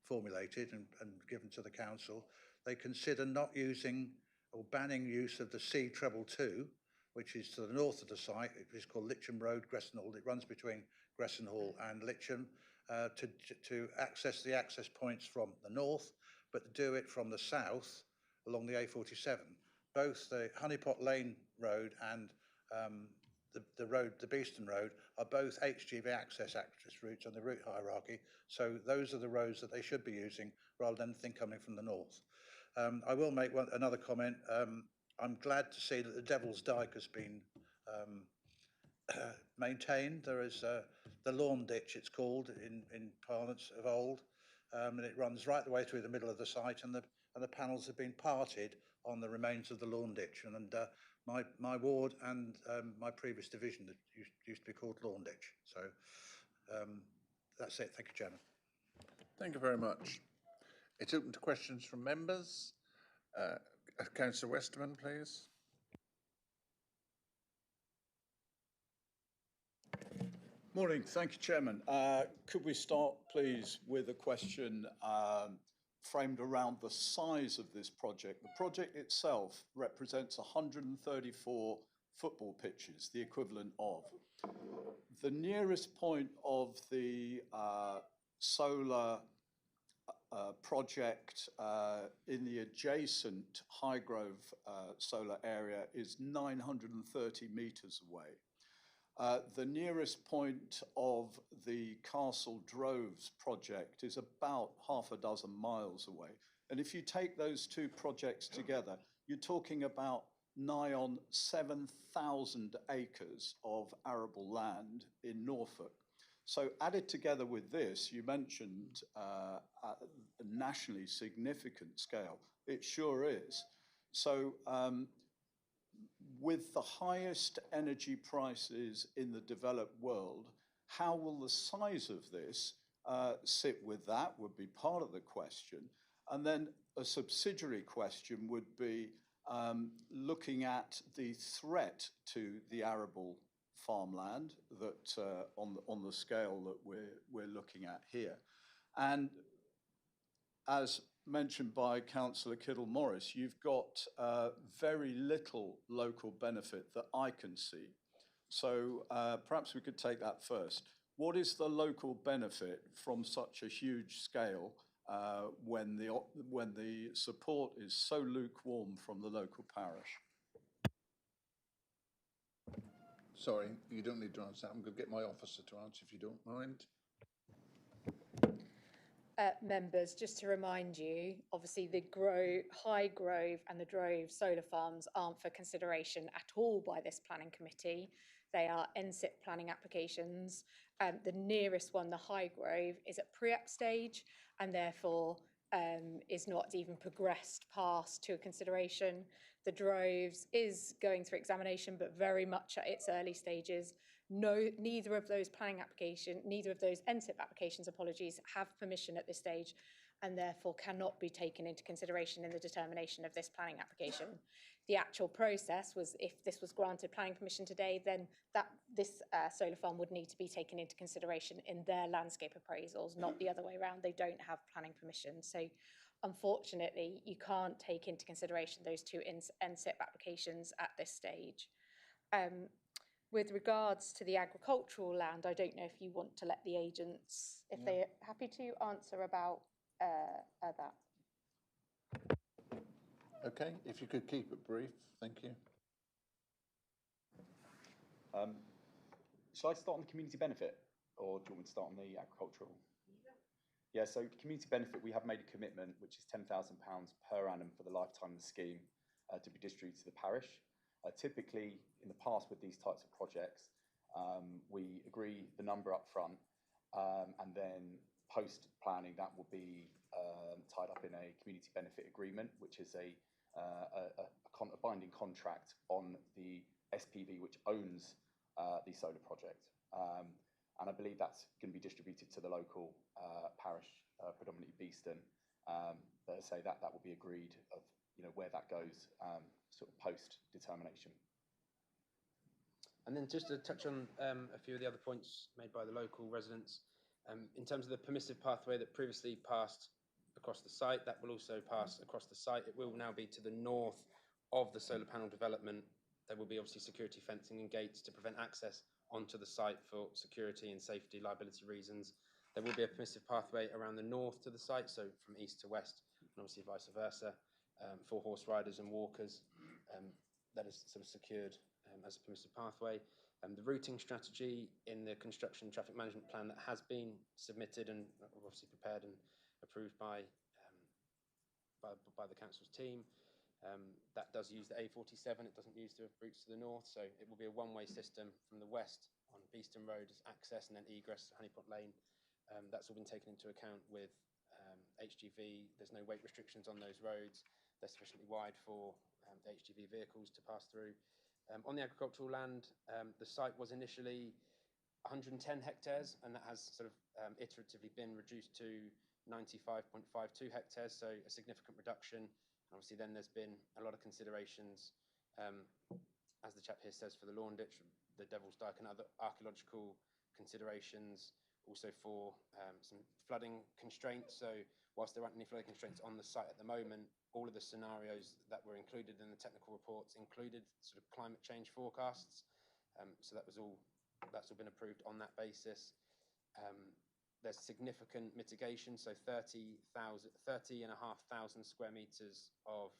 formulated and given to the council, they consider not using or banning use of the C222, which is to the north of the site. It is called Litcham Road, Gressenhall. It runs between Gressenhall and Litcham to access the access points from the north, but to do it from the south along the A47. Both the Honeypot Lane Road and the Beeston Road are both HGV access routes on the route hierarchy. So those are the roads that they should be using rather than anything coming from the north. I will make another comment. I'm glad to see that the Devil's Dyke has been maintained. There is the lawn ditch, it's called in parlance of old, and it runs right the way through the middle of the site, and the panels have been parted on the remains of the lawn ditch. And my ward and my previous division that used to be called Lawn Ditch. So that's it. Thank you, Chairman. Thank you very much. It's open to questions from members. Councillor Westerman, please. Morning. Thank you, Chairman. Could we start, please, with a question framed around the size of this project? The project itself represents 134 football pitches, the equivalent of. The nearest point of the solar project in the adjacent Highgrove solar area is 930 metres away. The nearest point of the Castle Droves project is about half a dozen miles away. And if you take those two projects together, you're talking about nigh on 7,000 acres of arable land in Norfolk. So added together with this, you mentioned a nationally significant scale. It sure is. So with the highest energy prices in the developed world, how will the size of this sit with that would be part of the question. And then a subsidiary question would be looking at the threat to the arable farmland that on the scale that we're looking at here. And as mentioned by Councillor Kittle-Morris, you've got very little local benefit that I can see So perhaps we could take that first. What is the local benefit from such a huge scale when the support is so lukewarm from the local parish? Sorry, you don't need to answer that. I'm going to get my officer to answer if you don't mind. Members, just to remind you, obviously the High Grove and the Drove solar farms aren't for consideration at all by this planning committee. They are NSIP planning applications. The nearest one, the High Grove, is at pre-app stage and therefore is not even progressed past to a consideration. The Droves is going through examination, but very much at its early stages. No, neither of those NSIP applications, apologies, have permission at this stage and therefore cannot be taken into consideration in the determination of this planning application. The actual process was, if this was granted planning permission today, then this solar farm would need to be taken into consideration in their landscape appraisals, not the other way around. They don't have planning permission. So unfortunately, you can't take into consideration those two NSIP applications at this stage. With regards to the agricultural land, I don't know if you want to let the agents, if they're happy to answer about that. Okay, if you could keep it brief, thank you. Shall I start on the community benefit, or do you want me to start on the agricultural? Yeah, so community benefit, we have made a commitment, which is £10,000 per annum for the lifetime of the scheme to be distributed to the parish. Typically, in the past with these types of projects, we agree the number up front, and then post-planning that will be tied up in a community benefit agreement, which is a binding contract on the SPV which owns the solar project. And I believe that's going to be distributed to the local parish, predominantly Beeston. But as I say, that will be agreed of where that goes sort of post-determination. And then just to touch on a few of the other points made by the local residents, in terms of the permissive pathway that previously passed across the site, that will also pass across the site. It will now be to the north of the solar panel development. There will be obviously security fencing and gates to prevent access onto the site for security and safety liability reasons. There will be a permissive pathway around the north to the site, so from east to west, and obviously vice versa, for horse riders and walkers. That is sort of secured as a permissive pathway. The routing strategy in the construction traffic management plan that has been submitted and obviously prepared and approved by the council's team, that does use the A47. It doesn't use the routes to the north, so it will be a one-way system from the west on Beeston Road as access and then egress to Honeypot Lane. That's all been taken into account with HGV. There's no weight restrictions on those roads. They're sufficiently wide for the HGV vehicles to pass through. On the agricultural land, the site was initially 110 hectares, and that has sort of iteratively been reduced to 95.52 hectares, so a significant reduction. And obviously then there's been a lot of considerations, as the chap here says, for the lawn ditch, the Devil's Dyke and other archaeological considerations, also for some flooding constraints. So whilst there aren't any flooding constraints on the site at the moment, all of the scenarios that were included in the technical reports included sort of climate change forecasts. So that's all been approved on that basis. There's significant mitigation, so 30,500 square metres of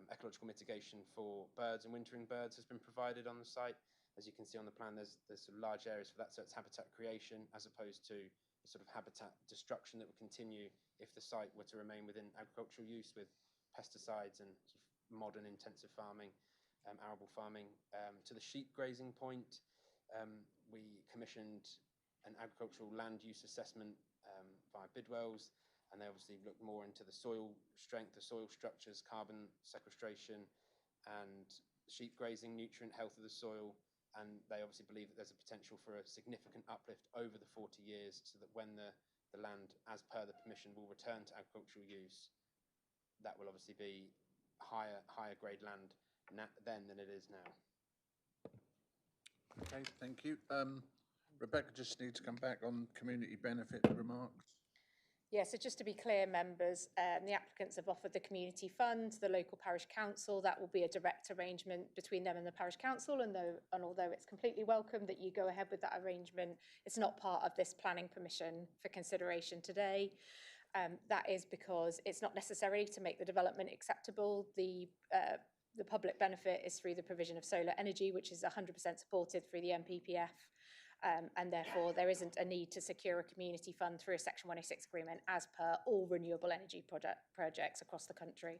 ecological mitigation for birds and wintering birds has been provided on the site. As you can see on the plan, there's sort of large areas for that, so it's habitat creation as opposed to sort of habitat destruction that would continue if the site were to remain within agricultural use with pesticides and sort of modern intensive farming, arable farming. To the sheep grazing point, we commissioned an agricultural land use assessment via Bidwells, and they obviously looked more into the soil strength, the soil structures, carbon sequestration, and sheep grazing, nutrient health of the soil. And they obviously believe that there's a potential for a significant uplift over the 40 years, so that when the land, as per the permission, will return to agricultural use, that will obviously be higher grade land then than it is now. Okay, thank you. Rebecca just needs to come back on community benefit remarks. Yeah, so just to be clear, members, the applicants have offered the community fund to the local parish council. That will be a direct arrangement between them and the parish council. And although it's completely welcome that you go ahead with that arrangement, it's not part of this planning permission for consideration today. That is because it's not necessary to make the development acceptable. The public benefit is through the provision of solar energy, which is 100% supported through the MPPF. And therefore, there isn't a need to secure a community fund through a Section 106 agreement as per all renewable energy projects across the country.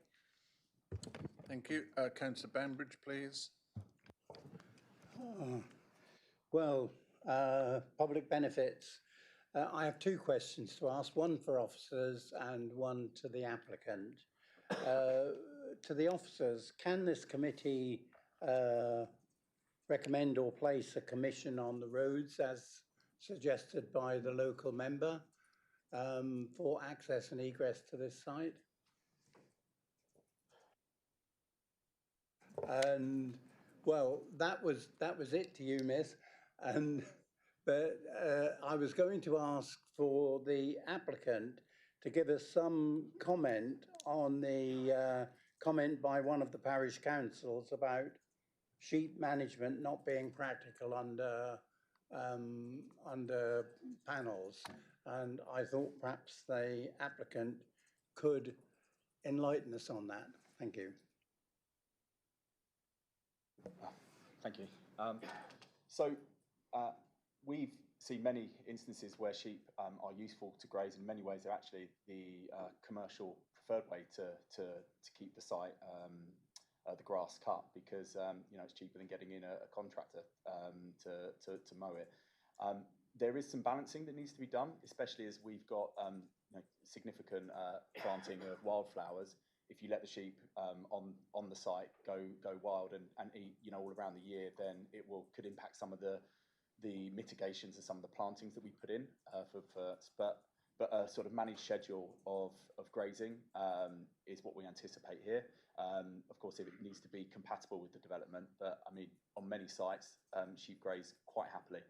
Thank you. Councillor Bambridge, please. Well, public benefits. I have two questions to ask, one for officers and one to the applicant. To the officers, can this committee recommend or place a commission on the roads as suggested by the local member for access and egress to this site? And well, that was it to you, miss. But I was going to ask for the applicant to give us some comment on the comment by one of the parish councils about sheep management not being practical under panels. And I thought perhaps the applicant could enlighten us on that. Thank you. Thank you. We've seen many instances where sheep are useful to graze. In many ways, they're actually the commercial preferred way to keep the site, the grass cut, because it's cheaper than getting in a contractor to mow it. There is some balancing that needs to be done, especially as we've got significant planting of wildflowers. If you let the sheep on the site go wild and eat all around the year, then it could impact some of the mitigations and some of the plantings that we put in but a sort of managed schedule of grazing is what we anticipate here. Of course, it needs to be compatible with the development, but I mean, on many sites, sheep graze quite happily.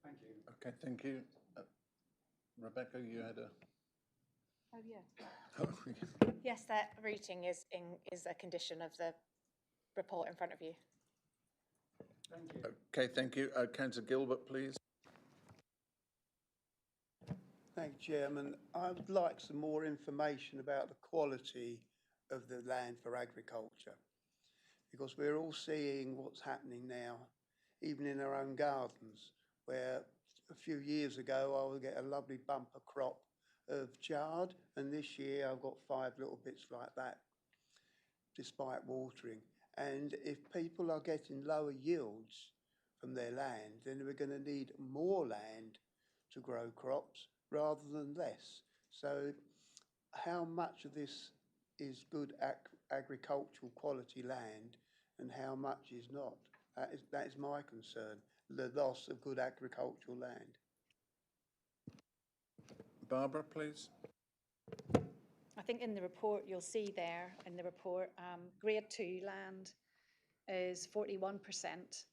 Thank you. Okay, thank you. Rebecca, you had a... Oh, yeah. Yes, that routing is a condition of the report in front of you. Thank you. Okay, thank you. Councillor Gilbert, please. Thank you, Chairman. I would like some more information about the quality of the land for agriculture, because we're all seeing what's happening now, even in our own gardens, where a few years ago I would get a lovely bumper crop of chard, and this year I've got 5 little bits like that, despite watering. And if people are getting lower yields from their land, then we're going to need more land to grow crops rather than less. So how much of this is good agricultural quality land and how much is not? That is my concern, the loss of good agricultural land. Barbara, please. I think in the report, you'll see there in the report, grade 2 land is 41%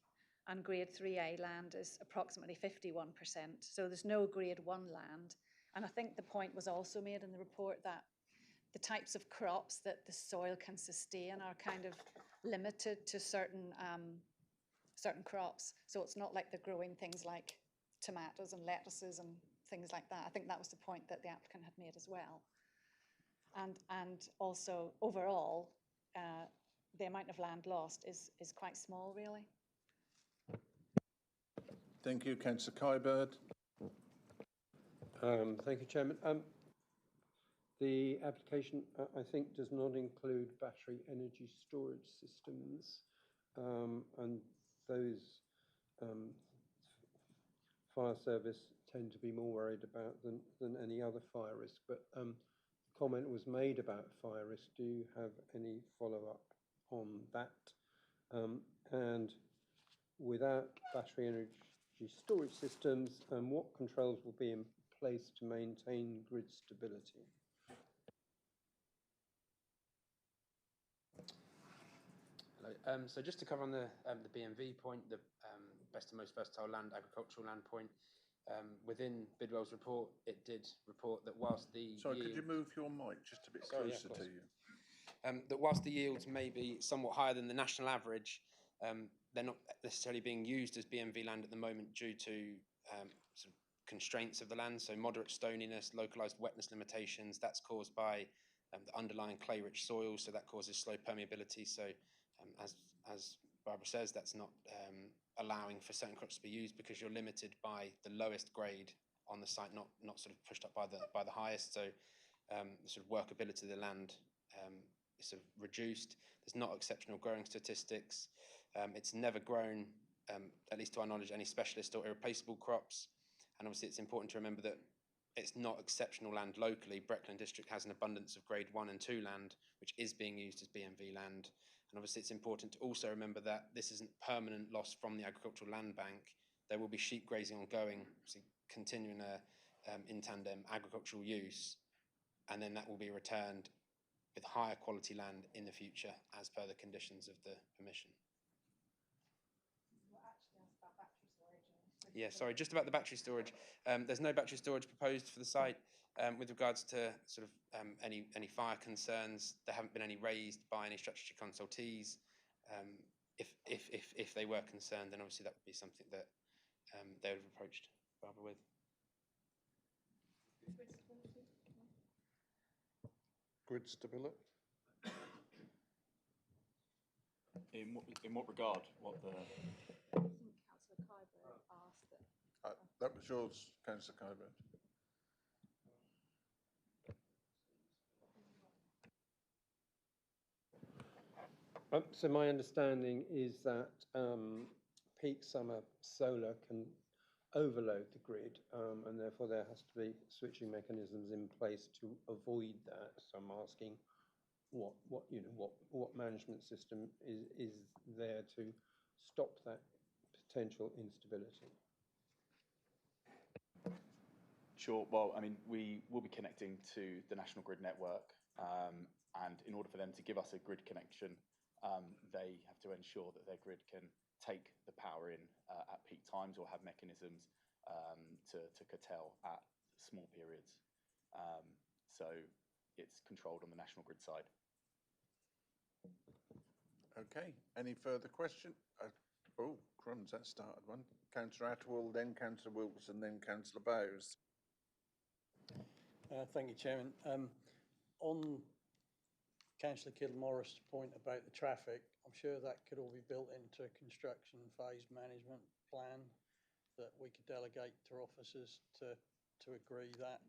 and grade 3A land is approximately 51%. So there's no grade 1 land. And I think the point was also made in the report that the types of crops that the soil can sustain are kind of limited to certain crops. So it's not like they're growing things like tomatoes and lettuces and things like that. I think that was the point that the applicant had made as well. And also overall, the amount of land lost is quite small, really. Thank you, Councillor Kybird. Thank you, Chairman. The application, I think, does not include battery energy storage systems, and those fire service tend to be more worried about than any other fire risk. But the comment was made about fire risk. Do you have any follow-up on that? And without battery energy storage systems, what controls will be in place to maintain grid stability? Hello. So just to cover on the BMV point, the best and most versatile land, agricultural land point, Within Bidwell's report, it did report that whilst the Sorry, could you yield- move your mic just a bit Sorry, yeah, closer of to course. you? That whilst the yields may be somewhat higher than the national average, they're not necessarily being used as BMV land at the moment due to sort of constraints of the land, so moderate stoniness, localised wetness limitations. That's caused by the underlying clay-rich soil, so that causes slow permeability. So as Barbara says, that's not allowing for certain crops to be used because you're limited by the lowest grade on the site, not sort of pushed up by the highest. So the sort of workability of the land is sort of reduced. There's not exceptional growing statistics. It's never grown, at least to our knowledge, any specialist or irreplaceable crops. And obviously it's important to remember that it's not exceptional land locally. Breckland district has an abundance of grade 1 and 2 land, which is being used as BMV land. And obviously it's important to also remember that this isn't permanent loss from the agricultural land bank. There will be sheep grazing ongoing, obviously continuing in tandem agricultural use, and then that will be returned with higher quality land in the future as per the conditions of the permission. Yeah, sorry, just about the battery storage. There's no battery storage proposed for the site. With regards to sort of any fire concerns, there haven't been any raised by any statutory consultees. If they were concerned, then obviously that would be something that they would have approached Barbara with. Grid stability? In what regard? What the? I think Councillor Kyber asked that. That was yours, Councillor Coburn. So my understanding is that peak summer solar can overload the grid, and therefore there has to be switching mechanisms in place to avoid that. So I'm asking what management system is there to stop that potential instability? Sure. Well, I mean, we will be connecting to the national grid network, and in order for them to give us a grid connection, they have to ensure that their grid can take the power in at peak times or have mechanisms to curtail at small periods. So it's controlled on the national grid side. Okay, any further question? Oh, crumbs, that started one. Councillor Attwell, then Councillor Wilson, then Councillor Bowes. Thank you, Chairman. On Councillor Kilmorris' point about the traffic, I'm sure that could all be built into a construction phase management plan that we could delegate to officers to agree that.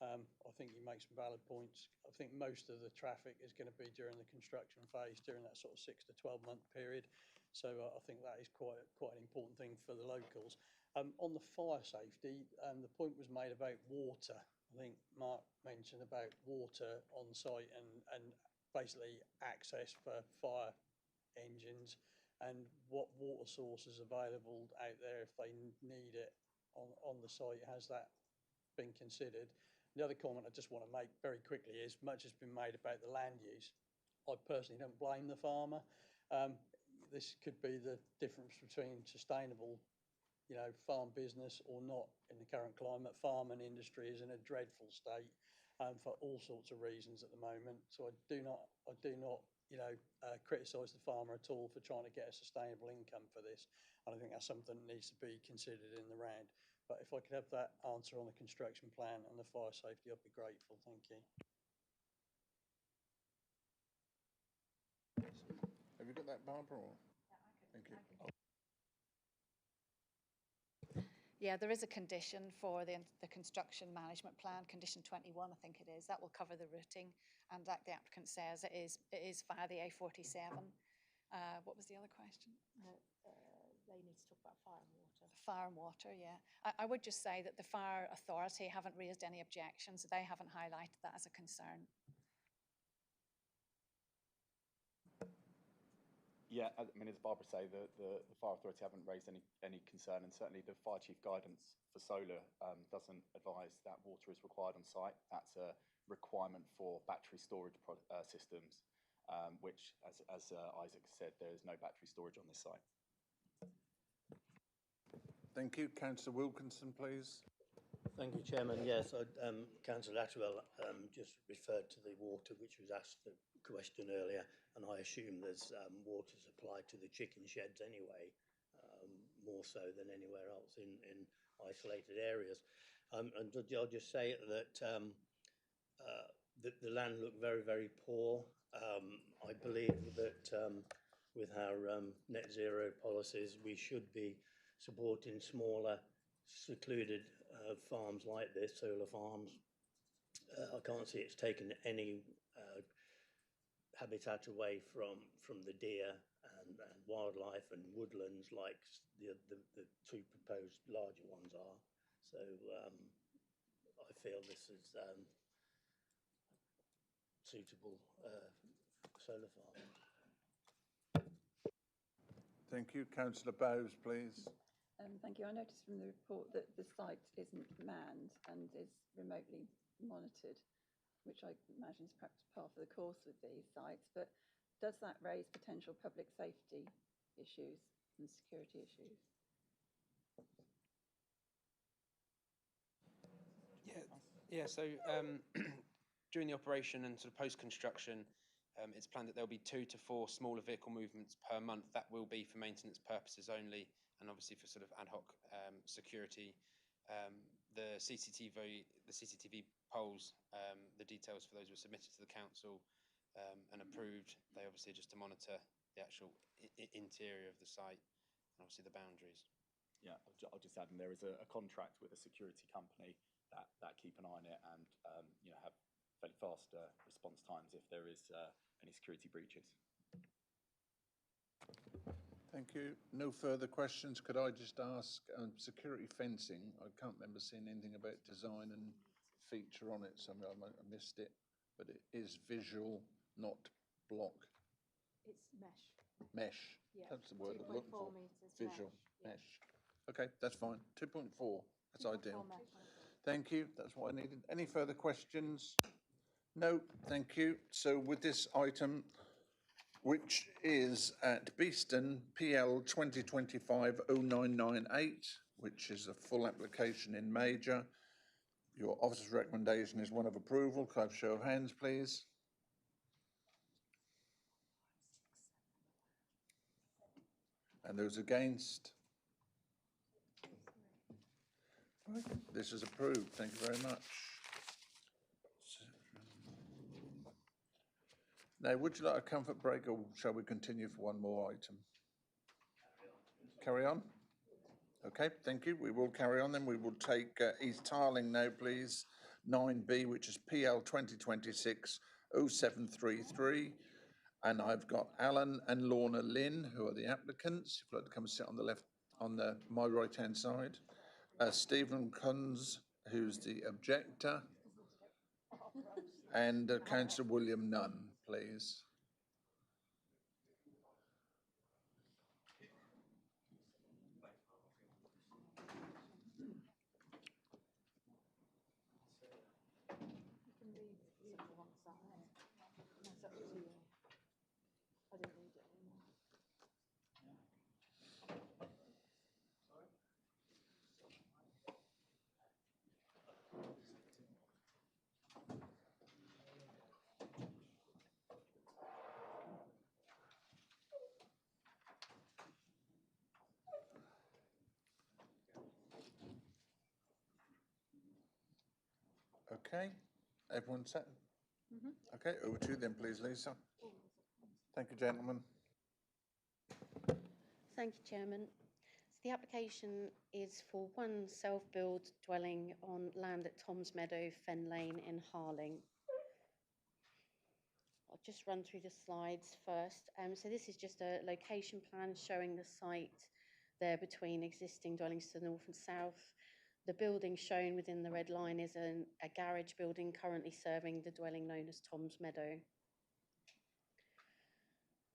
I think you make some valid points. I think most of the traffic is going to be during the construction phase, during that sort of 6 to 12 month period. So I think that is quite an important thing for the locals. On the fire safety, the point was made about water. I think Mark mentioned about water on site and basically access for fire engines and what water source is available out there if they need it on the site. Has that been considered? The other comment I just want to make very quickly is much has been made about the land use. I personally don't blame the farmer. This could be the difference between sustainable, farm business or not in the current climate. Farming industry is in a dreadful state for all sorts of reasons at the moment. So I do not, criticise the farmer at all for trying to get a sustainable income for this. And I think that's something that needs to be considered in the round. But if I could have that answer on the construction plan and the fire safety, I'd be grateful. Thank you. Have you got that, Barbara? Or? Thank you. Yeah, there is a condition for the construction management plan, condition 21, I think it is. That will cover the routing, and like the applicant says, it is via the A47. What was the other question? They need to talk about fire and water. Fire and water, yeah. I would just say that the fire authority haven't raised any objections. They haven't highlighted that as a concern. Yeah, I mean, as Barbara say, the fire authority haven't raised any concern, and certainly the fire chief guidance for solar doesn't advise that water is required on site. That's a requirement for battery storage systems, which, as Isaac said, there is no battery storage on this site. Thank you. Councillor Wilkinson, please. Thank you, Chairman. Yes, Councillor Atwell just referred to the water which was asked the question earlier, and I assume there's water supply to the chicken sheds anyway, more so than anywhere else in isolated areas. And I'll just say that the land looked very, very poor. I believe that with our net zero policies, we should be supporting smaller, secluded farms like this, solar farms. I can't see it's taken any habitat away from the deer and wildlife and woodlands like the two proposed larger ones are. So I feel this is suitable solar farm. Thank you. Councillor Bowes, please. Thank you. I noticed from the report that the site isn't manned and is remotely monitored, which I imagine is perhaps part of the course with these sites, but does that raise potential public safety issues and security issues? Yeah. So during the operation and sort of post-construction, it's planned that there'll be 2 to 4 smaller vehicle movements per month. That will be for maintenance purposes only, and obviously for sort of ad hoc security. The CCTV polls, the details for those were submitted to the council and approved. They obviously are just to monitor the actual interior of the site and obviously the boundaries. Yeah, I'll just add, and there is a contract with a security company that keep an eye on it and have fairly fast response times if there is any security breaches. Thank you. No further questions. Could I just ask, security fencing, I can't remember seeing anything about design and feature on it, so I missed it, but it is visual, not block. It's mesh. Mesh. Yeah. That's the word I'm looking for. 2.4 metres Visual, mesh. mesh. Okay, that's fine. 2.4, that's ideal. Mesh. Thank you, that's what I needed. Any further questions? No, thank you. So with this item, which is at Beeston PL 2025-0998, which is a full application in major. Your officer's recommendation is one of approval. Could I have a show of hands, please? And those against? Right. This is approved. Thank you very much. Now, would you like a comfort break, or shall we continue for one more item? Carry on? Okay, thank you. We will carry on then. We will take East Tarling now, please. 9B, which is PL 2026-0733. And I've got Alan and Lorna Lynn, who are the applicants. If you'd like to come and sit on the left, on my right-hand side. Stephen Kunz, who's the objector. And Councillor William Nunn, please. Okay, everyone set? Okay, over to you then, please, Lisa. Thank you, gentlemen. Thank you, Chairman. So the application is for one self-build dwelling on land at Tom's Meadow, Fen Lane in Harling. I'll just run through the slides first. So this is just a location plan showing the site there between existing dwellings to the north and south. The building shown within the red line is a garage building currently serving the dwelling known as Tom's Meadow.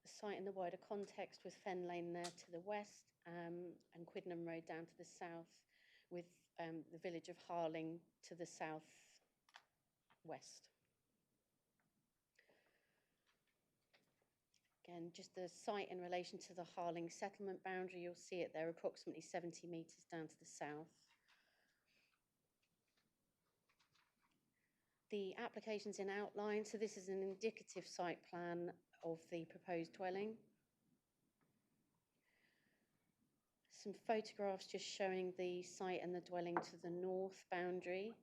The site in the wider context with Fen Lane there to the west and Quidnam Road down to the south, with the village of Harling to the south west. Again, just the site in relation to the Harling settlement boundary, you'll see it there approximately 70 metres down to the south. The application's in outline, so this is an indicative site plan of the proposed dwelling. Some photographs just showing the site and the dwelling to the north boundary,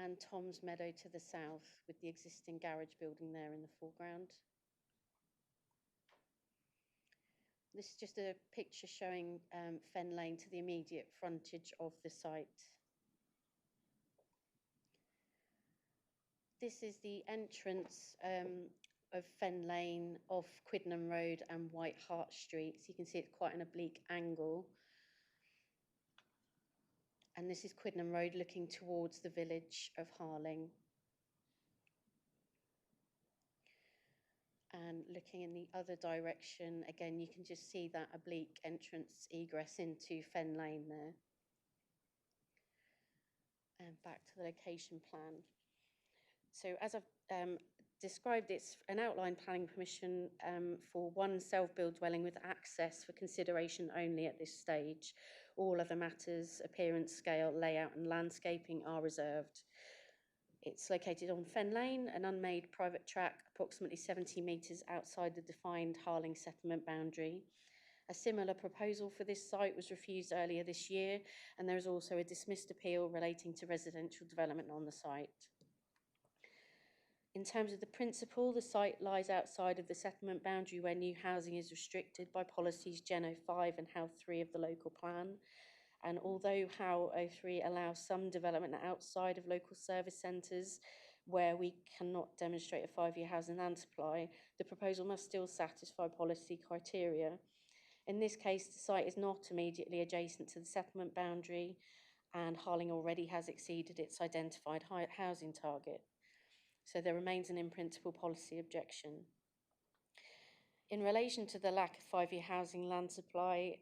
and Tom's Meadow to the south, with the existing garage building there in the foreground. This is just a picture showing Fen Lane to the immediate frontage of the site. This is the entrance of Fen Lane off Quidnam Road and White Hart Street. So you can see it's quite an oblique angle. And this is Quidnam Road looking towards the village of Harling. And looking in the other direction, again, you can just see that oblique entrance egress into Fen Lane there. And back to the location plan. So as I've described, it's an outline planning permission for one self-build dwelling with access for consideration only at this stage. All other matters, appearance, scale, layout and landscaping are reserved. It's located on Fen Lane, an unmade private track approximately 70 metres outside the defined Harling settlement boundary. A similar proposal for this site was refused earlier this year, and there is also a dismissed appeal relating to residential development on the site. In terms of the principle, the site lies outside of the settlement boundary where new housing is restricted by policies Gen 05 and HOW 3 of the local plan. And although HOW 03 allows some development outside of local service centres where we cannot demonstrate a 5-year housing land supply, the proposal must still satisfy policy criteria. In this case, the site is not immediately adjacent to the settlement boundary, and Harling already has exceeded its identified housing target. So there remains an in-principle policy objection. In relation to the lack of 5-year housing land supply,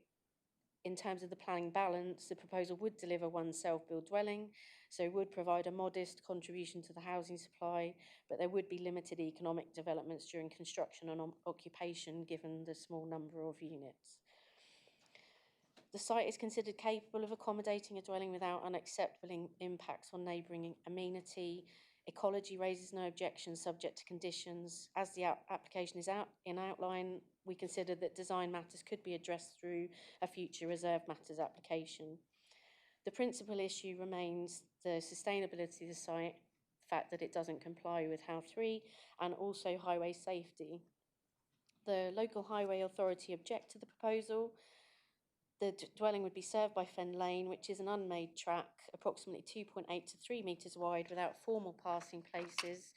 in terms of the planning balance, the proposal would deliver one self-build dwelling, so would provide a modest contribution to the housing supply, but there would be limited economic developments during construction and occupation given the small number of units. The site is considered capable of accommodating a dwelling without unacceptable impacts on neighbouring amenity. Ecology raises no objections subject to conditions. As the application is in outline, we consider that design matters could be addressed through a future reserved matters application. The principal issue remains the sustainability of the site, the fact that it doesn't comply with HOW 3, and also highway safety. The local highway authority object to the proposal. The dwelling would be served by Fen Lane, which is an unmade track, approximately 2.8 to 3 metres wide, without formal passing places,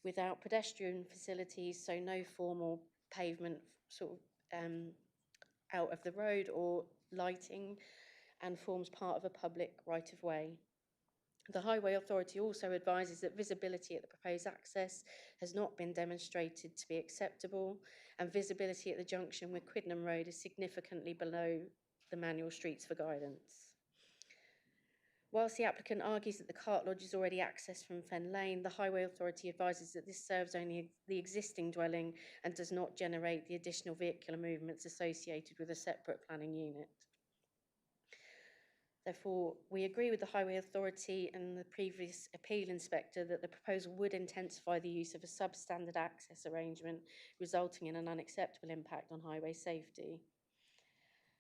without pedestrian facilities, so no formal pavement sort of out of the road or lighting, and forms part of a public right-of-way. The Highway Authority also advises that visibility at the proposed access has not been demonstrated to be acceptable, and visibility at the junction with Quidnam Road is significantly below the manual streets for guidance. Whilst the applicant argues that the cart lodge is already accessed from Fen Lane, the Highway Authority advises that this serves only the existing dwelling and does not generate the additional vehicular movements associated with a separate planning unit. Therefore, we agree with the Highway Authority and the previous appeal inspector that the proposal would intensify the use of a substandard access arrangement, resulting in an unacceptable impact on highway safety.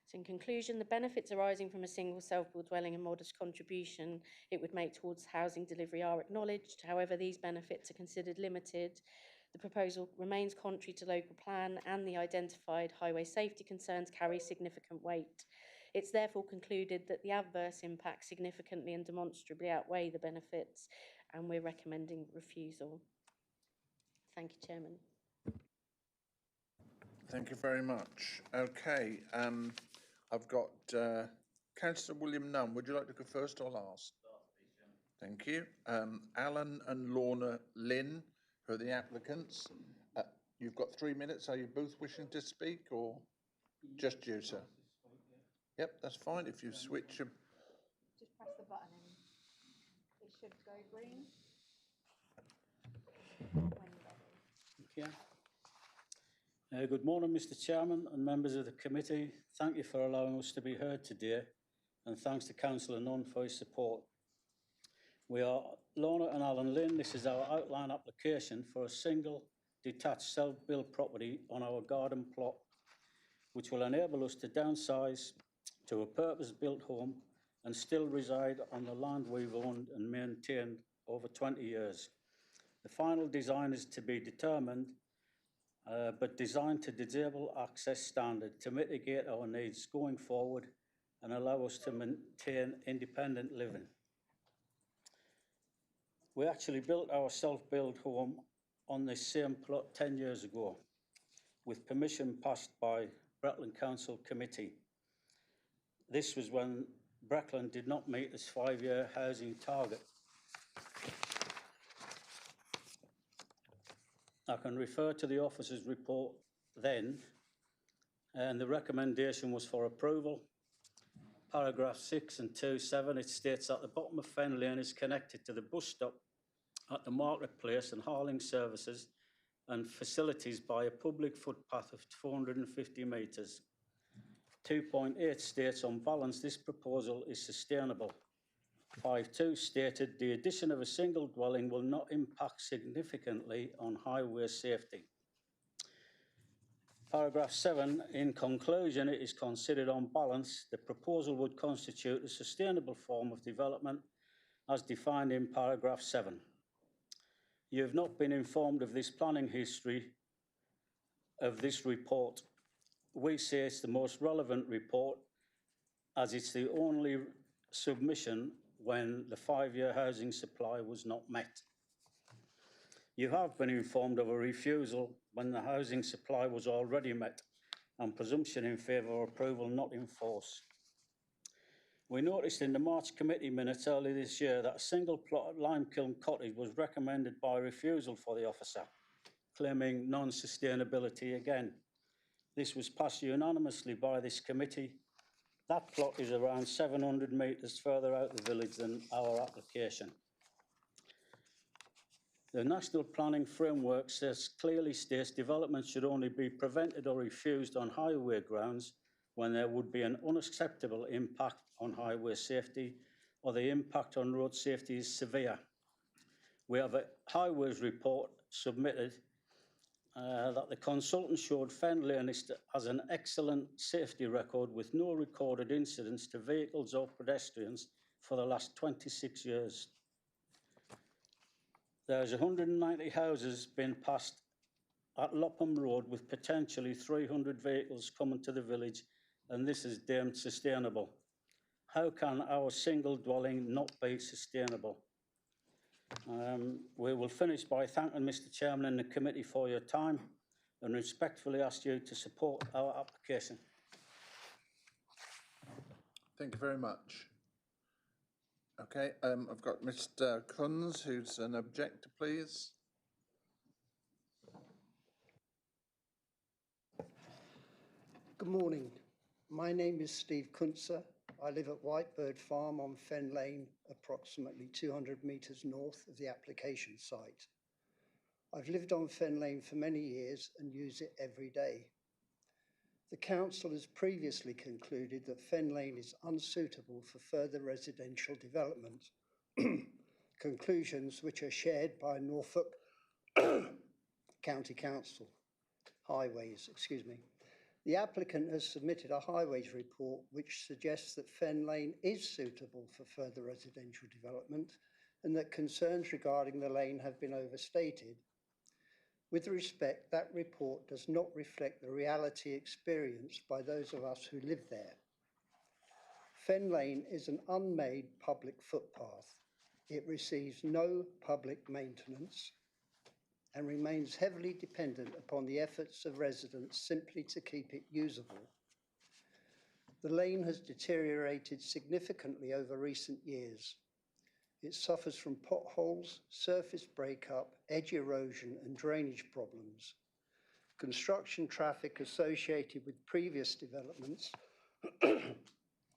So in conclusion, the benefits arising from a single self-build dwelling and modest contribution it would make towards housing delivery are acknowledged. However, these benefits are considered limited. The proposal remains contrary to local plan, and the identified highway safety concerns carry significant weight. It's therefore concluded that the adverse impacts significantly and demonstrably outweigh the benefits, and we're recommending refusal. Thank you, Chairman. Thank you very much. Okay, I've got Councillor William Nunn. Would you like to go first or last? Thank you. Alan and Lorna Lynn, who are the applicants. You've got 3 minutes. Are you both wishing to speak or just you, sir? Yep, that's fine. If you switch your... Just press the button and it should go green. When ready. Yeah. Good morning, Mr. Chairman and members of the committee. Thank you for allowing us to be heard today, and thanks to Councillor Nunn for his support. We are Lorna and Alan Lynn. This is our outline application for a single detached self-built property on our garden plot, which will enable us to downsize to a purpose-built home and still reside on the land we've owned and maintained over 20 years. The final design is to be determined, but designed to disable access standard to mitigate our needs going forward and allow us to maintain independent living. We actually built our self-built home on this same plot 10 years ago, with permission passed by Breckland Council Committee. This was when Breckland did not meet its 5-year housing target. I can refer to the officer's report then, and the recommendation was for approval. Paragraph 6 and 2.7, it states that the bottom of Fen Lane is connected to the bus stop at the marketplace and hauling services and facilities by a public footpath of 450 metres. 2.8 states on balance this proposal is sustainable. 5.2 stated the addition of a single dwelling will not impact significantly on highway safety. Paragraph 7, in conclusion, it is considered on balance the proposal would constitute a sustainable form of development as defined in paragraph 7. You have not been informed of this planning history of this report. We say it's the most relevant report as it's the only submission when the 5-year housing supply was not met. You have been informed of a refusal when the housing supply was already met and presumption in favour of approval not in force. We noticed in the March committee minutes early this year that a single plot at Limekiln Cottage was recommended by refusal for the officer, claiming non-sustainability again. This was passed unanimously by this committee. That plot is around 700 metres further out the village than our application. The National Planning Framework clearly states development should only be prevented or refused on highway grounds when there would be an unacceptable impact on highway safety or the impact on road safety is severe. We have a highways report submitted that the consultant showed Fen Lane has an excellent safety record with no recorded incidents to vehicles or pedestrians for the last 26 years. There's 190 houses been passed at Lopham Road with potentially 300 vehicles coming to the village, and this is deemed sustainable. How can our single dwelling not be sustainable? We will finish by thanking Mr. Chairman and the committee for your time and respectfully ask you to support our application. Thank you very much. Okay, I've got Mr. Kunz, who's an objector, please. Good morning. My name is Steve Kunzer. I live at Whitebird Farm on Fen Lane, approximately 200 metres north of the application site. I've lived on Fen Lane for many years and use it every day. The council has previously concluded that Fen Lane is unsuitable for further residential development, conclusions which are shared by Norfolk County Council, Highways, excuse me. The applicant has submitted a highways report which suggests that Fen Lane is suitable for further residential development and that concerns regarding the lane have been overstated. With respect, that report does not reflect the reality experienced by those of us who live there. Fen Lane is an unmade public footpath. It receives no public maintenance and remains heavily dependent upon the efforts of residents simply to keep it usable. The lane has deteriorated significantly over recent years. It suffers from potholes, surface breakup, edge erosion and drainage problems. Construction traffic associated with previous developments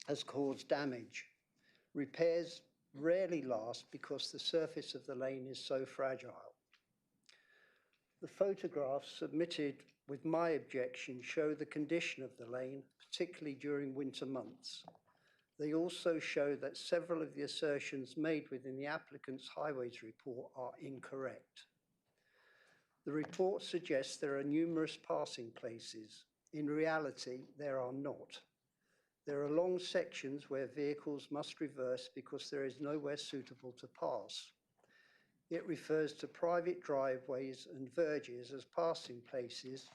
has caused damage. Repairs rarely last because the surface of the lane is so fragile. The photographs submitted with my objection, show the condition of the lane, particularly during winter months. They also show that several of the assertions made within the applicant's highways report are incorrect. The report suggests there are numerous passing places. In reality, there are not. There are long sections where vehicles must reverse because there is nowhere suitable to pass. It refers to private driveways and verges as passing places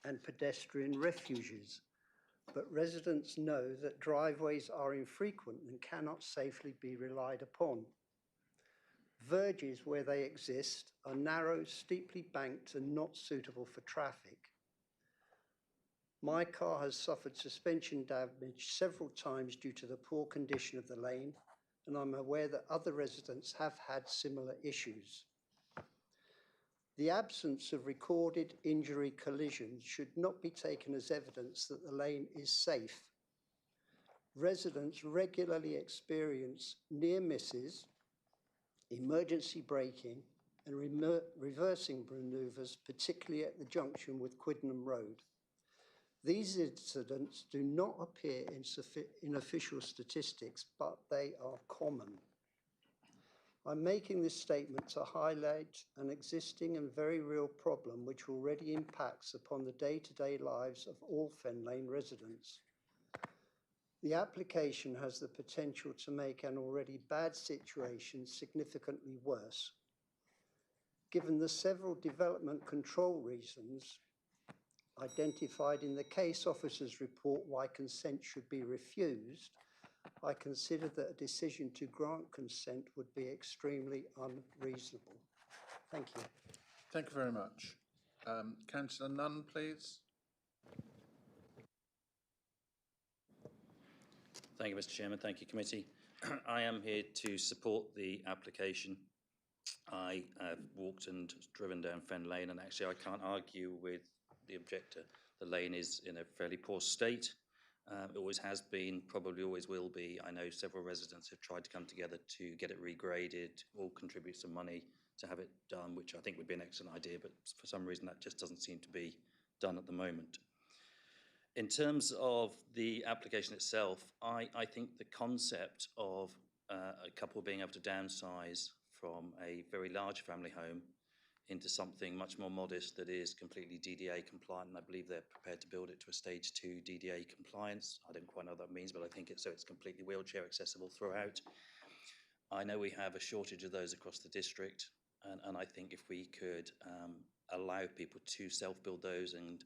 and pedestrian refuges. But residents know that driveways are infrequent and cannot safely be relied upon. Verges, where they exist, are narrow, steeply banked and not suitable for traffic. My car has suffered suspension damage several times due to the poor condition of the lane, and I'm aware that other residents have had similar issues. The absence of recorded injury collisions should not be taken as evidence that the lane is safe. Residents regularly experience near misses, emergency braking, and reversing manoeuvres, particularly at the junction with Quiddenham Road. These incidents do not appear in official statistics, but they are common. I'm making this statement to highlight an existing and very real problem which already impacts upon the day-to-day lives of all Fen Lane residents. The application has the potential to make an already bad situation significantly worse. Given the several development control reasons identified in the case officer's report why consent should be refused, I consider that a decision to grant consent would be extremely unreasonable. Thank you. Thank you very much. Councillor Nunn, please. Thank you, Mr. Chairman. Thank you, committee. I am here to support the application. I have walked and driven down Fen Lane, and actually I can't argue with the objector. The lane is in a fairly poor state. It always has been, probably always will be. I know several residents have tried to come together to get it regraded or contribute some money to have it done, which I think would be an excellent idea, but for some reason that just doesn't seem to be done at the moment. In terms of the application itself, I think the concept of a couple being able to downsize from a very large family home into something much more modest that is completely DDA compliant, and I believe they're prepared to build it to a stage 2 DDA compliance. I don't quite know what that means, but I think it's so it's completely wheelchair accessible throughout. I know we have a shortage of those across the district, and I think if we could allow people to self-build those and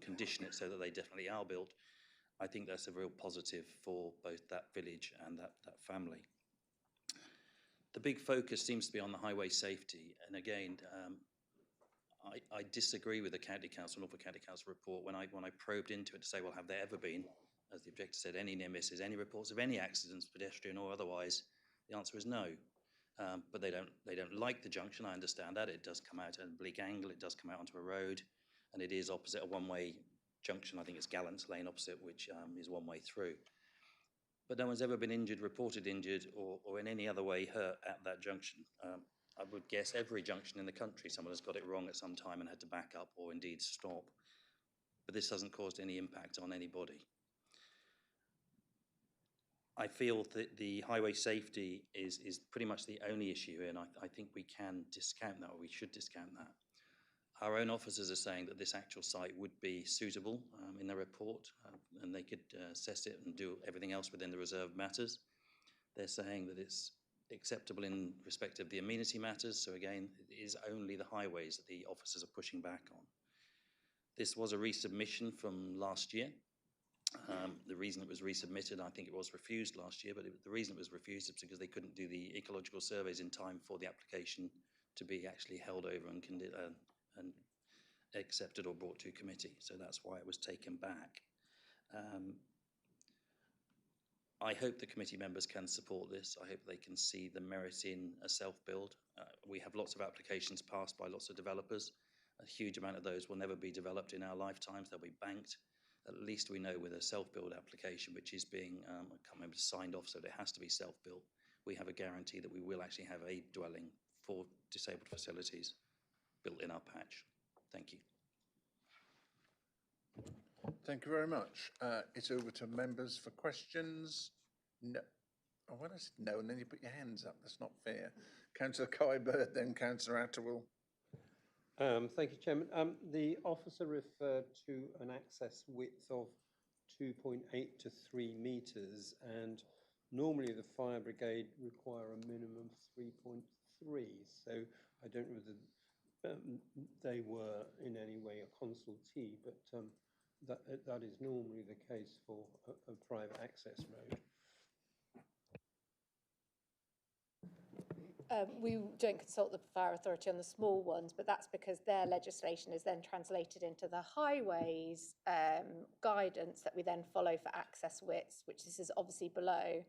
condition it so that they definitely are built, I think that's a real positive for both that village and that family. The big focus seems to be on the highway safety, and again, I disagree with the County Council, Norfolk County Council report when I probed into it to say, well, have there ever been, as the objector said, any near misses, any reports of any accidents, pedestrian or otherwise? The answer is no. But they don't like the junction. I understand that. It does come out at a bleak angle. It does come out onto a road, and it is opposite a one-way junction. I think it's Gallants Lane opposite, which is one way through. But no one's ever been injured, reported injured, or in any other way hurt at that junction. I would guess every junction in the country, someone has got it wrong at some time and had to back up or indeed stop. But this hasn't caused any impact on anybody. I feel that the highway safety is pretty much the only issue here, and I think we can discount that, or we should discount that. Our own officers are saying that this actual site would be suitable in their report, and they could assess it and do everything else within the reserved matters. They're saying that it's acceptable in respect of the amenity matters, so again, it is only the highways that the officers are pushing back on. This was a resubmission from last year. The reason it was resubmitted, I think it was refused last year, but the reason it was refused is because they couldn't do the ecological surveys in time for the application to be actually held over and accepted or brought to committee. So that's why it was taken back. I hope the committee members can support this. I hope they can see the merit in a self-build. We have lots of applications passed by lots of developers. A huge amount of those will never be developed in our lifetimes. They'll be banked. At least we know with a self-build application, which is being, I can't remember, signed off, so it has to be self-built, we have a guarantee that we will actually have a dwelling for disabled facilities built in our patch. Thank you. Thank you very much. It's over to members for questions. No. Oh, when I said no, and then you put your hands up. That's not fair. Councillor Kybird, then Councillor Atterwell. Thank you, Chairman. The officer referred to an access width of 2.8 to 3 metres, and normally the fire brigade require a minimum of 3.3. So I don't know whether they were in any way a consultee, but that is normally the case for a private access road. We don't consult the fire authority on the small ones, but that's because their legislation is then translated into the highways guidance that we then follow for access widths, which this is obviously below.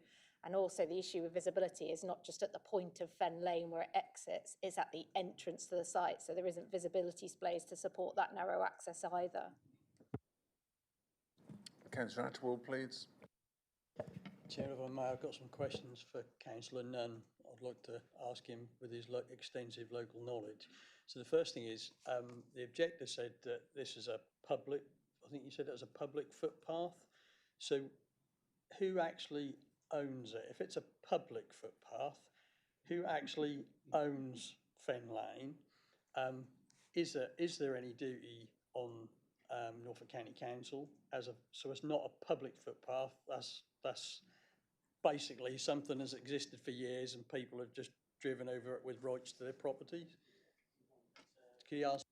And also the issue of visibility is not just at the point of Fen Lane where it exits, it's at the entrance to the site. So there isn't visibility displays to support that narrow access either. Councillor Atterwell, please. Chair, if I may, I've got some questions for Councillor Nunn. I'd like to ask him with his extensive local knowledge. So the first thing is, the objector said that this is a public, I think you said it was a public footpath. So who actually owns it? If it's a public footpath, who actually owns Fen Lane? Is there any duty on Norfolk County Council so it's not a public footpath? That's basically something that's existed for years and people have just driven over it with rights to their properties. Can you answer?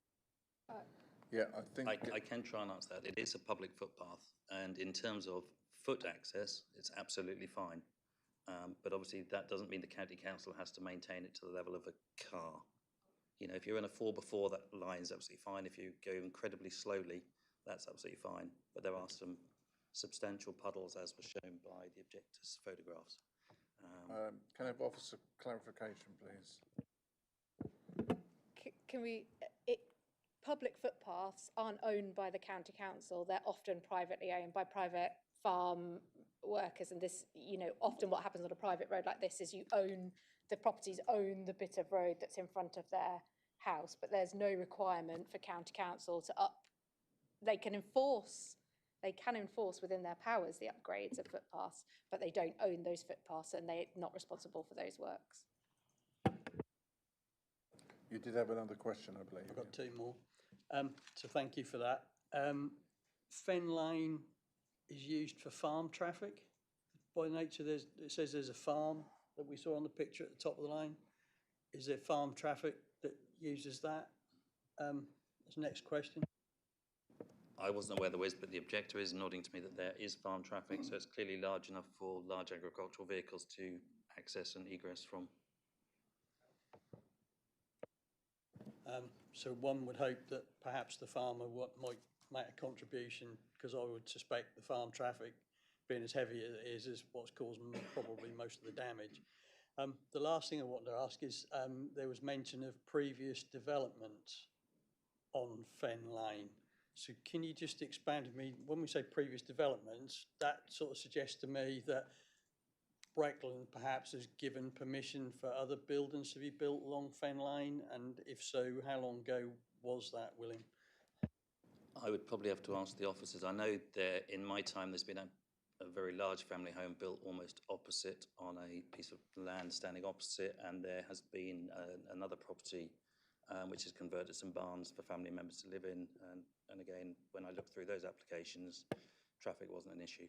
Yeah, I think I can try and answer that. It is a public footpath, and in terms of foot access, it's absolutely fine. But obviously that doesn't mean the county council has to maintain it to the level of a car. You know, if you're in a 4x4, that line is absolutely fine. If you go incredibly slowly, that's absolutely fine. But there are some substantial puddles, as was shown by the objector's photographs. Can I have officer clarification, please? Can we, public footpaths aren't owned by the county council. They're often privately owned by private farm workers. And this, you know, often what happens on a private road like this is the properties own the bit of road that's in front of their house, but there's no requirement for county council to they can enforce within their powers the upgrades of footpaths, but they don't own those footpaths and they're not responsible for those works. You did have another question, I believe. I've got two more. So thank you for that. Fen Lane is used for farm traffic. By nature, it says there's a farm that we saw on the picture at the top of the lane. Is there farm traffic that uses that? That's the next question. I wasn't aware there was, but the objector is nodding to me that there is farm traffic, so it's clearly large enough for large agricultural vehicles to access and egress from. So one would hope that perhaps the farmer might make a contribution, because I would suspect the farm traffic, being as heavy as it is what's caused probably most of the damage. The last thing I wanted to ask is, there was mention of previous developments on Fen Lane. So can you just expand to me, when we say previous developments, that sort of suggests to me that Breckland perhaps has given permission for other buildings to be built along Fen Lane, and if so, how long ago was that, William? I would probably have to ask the officers. I know that in my time there's been a very large family home built almost opposite on a piece of land standing opposite, and there has been another property which has converted some barns for family members to live in. And again, when I looked through those applications, traffic wasn't an issue.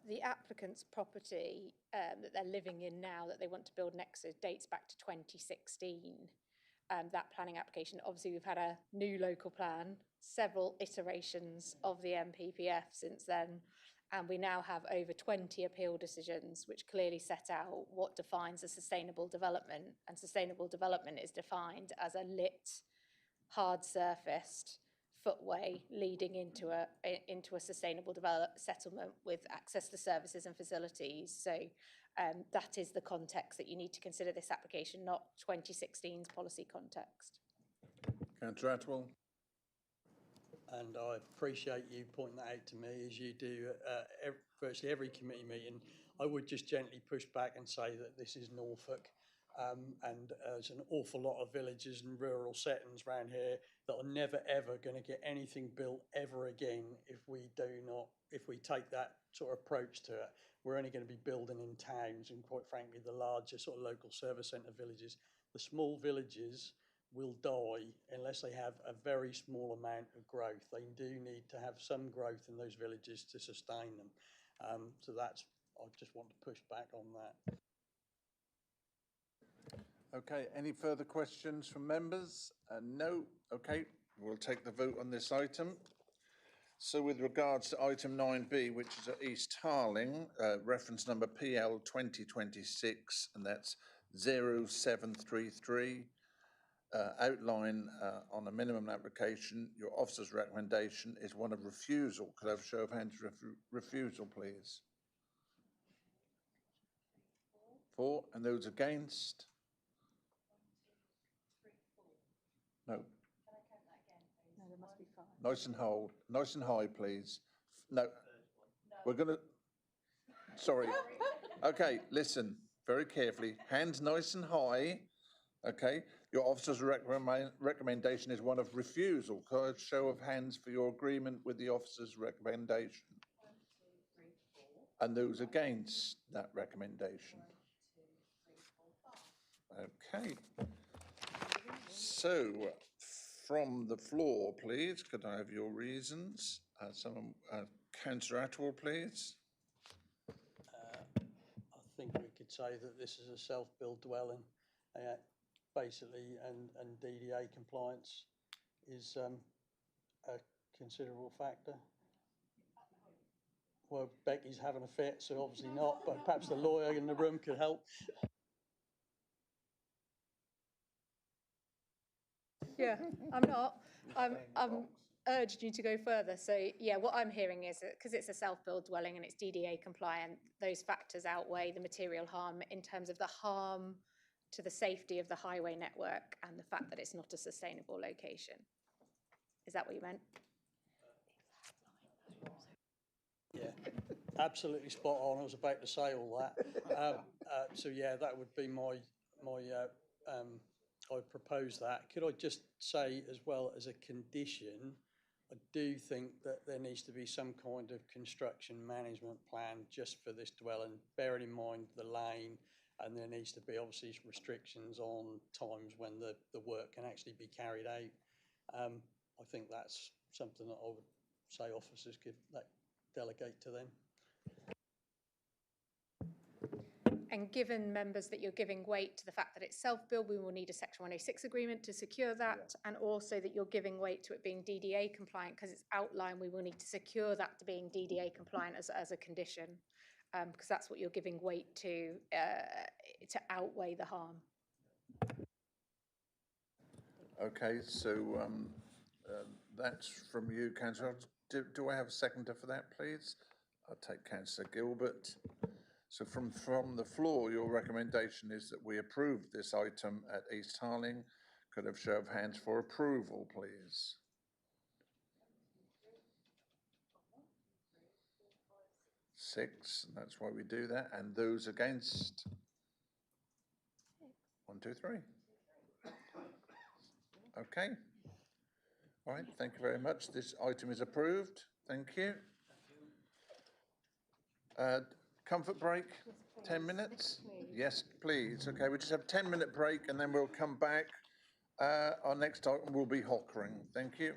The applicant's property that they're living in now that they want to build next to dates back to 2016. That planning application, obviously we've had a new local plan, several iterations of the MPPF since then, and we now have over 20 appeal decisions which clearly set out what defines a sustainable development, and sustainable development is defined as a lit, hard surfaced footway leading into a sustainable settlement with access to services and facilities. So that is the context that you need to consider this application, not 2016's policy context. Councillor Atterwell. And I appreciate you pointing that out to me, as you do virtually every committee meeting. I would just gently push back and say that this is Norfolk. And there's an awful lot of villages and rural settings around here that are never ever going to get anything built ever again if we take that sort of approach to it. We're only going to be building in towns and, quite frankly, the larger sort of local service centre villages. The small villages will die unless they have a very small amount of growth. They do need to have some growth in those villages to sustain them. So that's, I just want to push back on that. Okay, any further questions from members? No. Okay, we'll take the vote on this item. So with regards to item 9B, which is at East Harling, reference number PL 2026, and that's 0733, outline on a minimum application, your officer's recommendation is one of refusal. Could I have a show of hands refusal, please? 4, and those against? No. No, there must be 5. Nice and high, please. No, we're going to, sorry. Okay, listen very carefully. Hands nice and high. Okay, your officer's recommendation is one of refusal. Could I have a show of hands for your agreement with the officer's recommendation? 1, 2, 3, 4. And those against that recommendation? 1, 2, 3, 4, 5. Okay. So, from the floor, please, could I have your reasons? Councillor Atwell, please. I think we could say that this is a self-built dwelling, basically, and DDA compliance is a considerable factor. Well, Becky's having a fit, so obviously not, but perhaps the lawyer in the room could help. Yeah, I'm not. I'm urging you to go further. So yeah, what I'm hearing is that because it's a self-build dwelling and it's DDA compliant, those factors outweigh the material harm in terms of the harm to the safety of the highway network and the fact that it's not a sustainable location. Is that what you meant? Yeah, absolutely spot on. I was about to say all that. So yeah, that would be my I propose that. Could I just say as well as a condition, I do think that there needs to be some kind of construction management plan just for this dwelling, bearing in mind the lane, and there needs to be obviously restrictions on times when the work can actually be carried out. I think that's something that I would say officers could delegate to them. And given members that you're giving weight to the fact that it's self-build, we will need a Section 106 agreement to secure that, and also that you're giving weight to it being DDA compliant because it's outlined we will need to secure that to being DDA compliant as a condition, because that's what you're giving weight to outweigh the harm. Okay, so that's from you, Councillor. Do I have a seconder for that, please? I'll take Councillor Gilbert. So from the floor, your recommendation is that we approve this item at East Harling. Could I have a show of hands for approval, please? 6, and that's why we do that. And those against? 1, 2, 3. Okay. All right, thank you very much. This item is approved. Thank you. Comfort break, 10 minutes? Yes, please. Okay, we just have a 10-minute break and then we'll come back. Our next item will be Hockering. Thank you.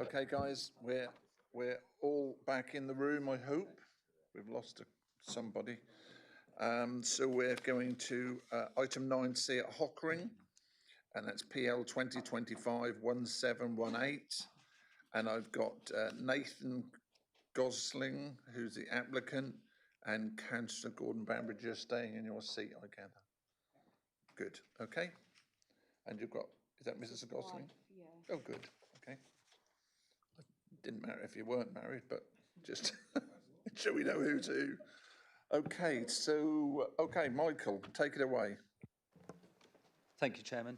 Okay, guys, we're all back in the room, I hope. We've lost somebody. So we're going to item 9C at Hockering, and that's PL 2025-1718. And I've got Nathan Gosling, who's the applicant, and Councillor Gordon Bamber just staying in your seat, I gather. Good, okay. And you've got, is that Mrs. Gosling? Yeah. Oh, good, okay. Didn't matter if you weren't married, but just so we know who's who. Okay, so, okay, Michael, take it away. Thank you, Chairman.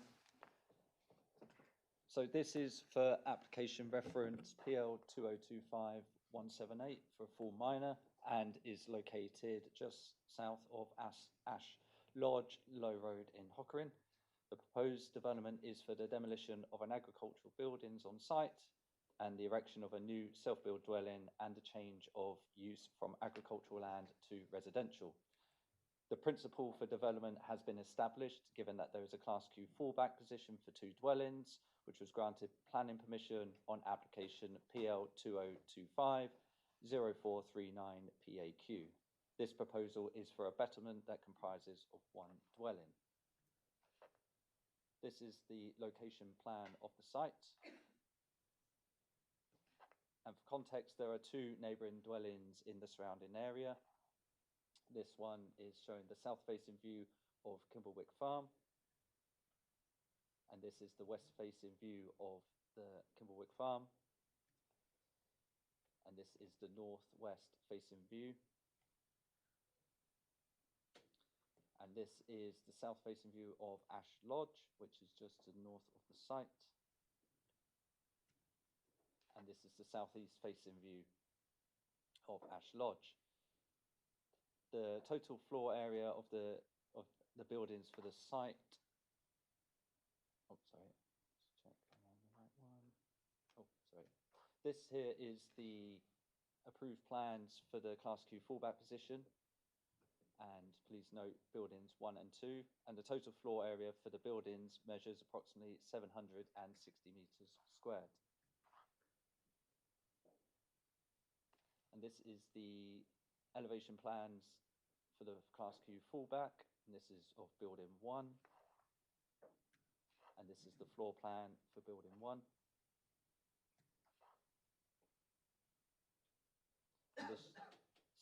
So this is for application reference PL 2025-178 for a full minor and is located just south of Ash Lodge, Low Road in Hockering. The proposed development is for the demolition of an agricultural buildings on site and the erection of a new self-built dwelling and a change of use from agricultural land to residential. The principle for development has been established, given that there is a Class Q fallback position for 2 dwellings, which was granted planning permission on application PL 2025-0439 PAQ. This proposal is for a betterment that comprises of 1 dwelling. This is the location plan of the site. And for context, there are 2 neighbouring dwellings in the surrounding area. This one is showing the south-facing view of Kimblewick Farm. And this is the west-facing view of the Kimblewick Farm. And this is the north-west-facing view. And this is the south-facing view of Ash Lodge, which is just to the north of the site. And this is the southeast-facing view of Ash Lodge. The total floor area of the buildings for the site. Oh, sorry. Let's check I'm on the right one. Oh, sorry. This here is the approved plans for the Class Q fallback position. And please note buildings 1 and 2. And the total floor area for the buildings measures approximately 760 metres squared. And this is the elevation plans for the Class Q fallback, and this is of building 1. And this is the floor plan for building 1. And this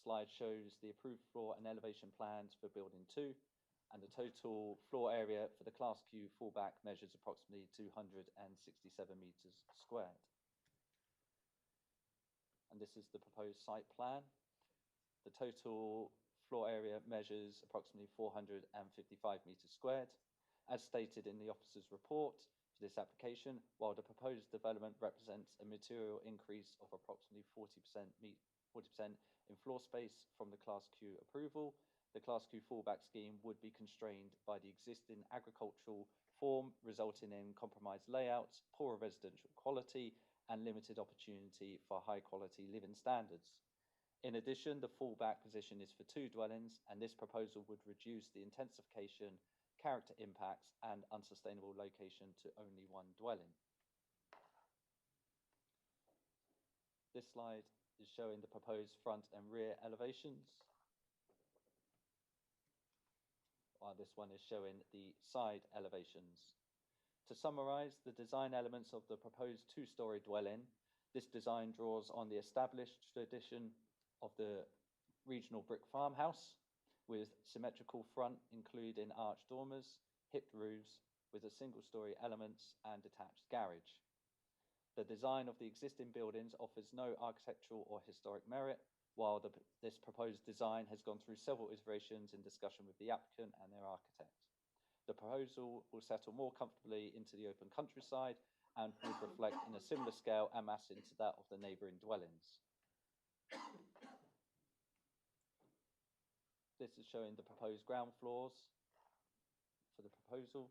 slide shows the approved floor and elevation plans for building 2, and the total floor area for the Class Q fallback measures approximately 267 metres squared. And this is the proposed site plan. The total floor area measures approximately 455 metres squared. As stated in the officer's report for this application, while the proposed development represents a material increase of approximately 40% in floor space from the Class Q approval, the Class Q fallback scheme would be constrained by the existing agricultural form, resulting in compromised layouts, poorer residential quality, and limited opportunity for high quality living standards. In addition, the fallback position is for 2 dwellings, and this proposal would reduce the intensification, character impacts, and unsustainable location to only 1 dwelling. This slide is showing the proposed front and rear elevations, while this one is showing the side elevations. To summarise the design elements of the proposed 2-storey dwelling, this design draws on the established tradition of the regional brick farmhouse, with symmetrical front including arched dormers, hipped roofs with a single-storey elements and detached garage. The design of the existing buildings offers no architectural or historic merit, while this proposed design has gone through several iterations in discussion with the applicant and their architect. The proposal will settle more comfortably into the open countryside and would reflect in a similar scale and mass into that of the neighbouring dwellings. This is showing the proposed ground floors for the proposal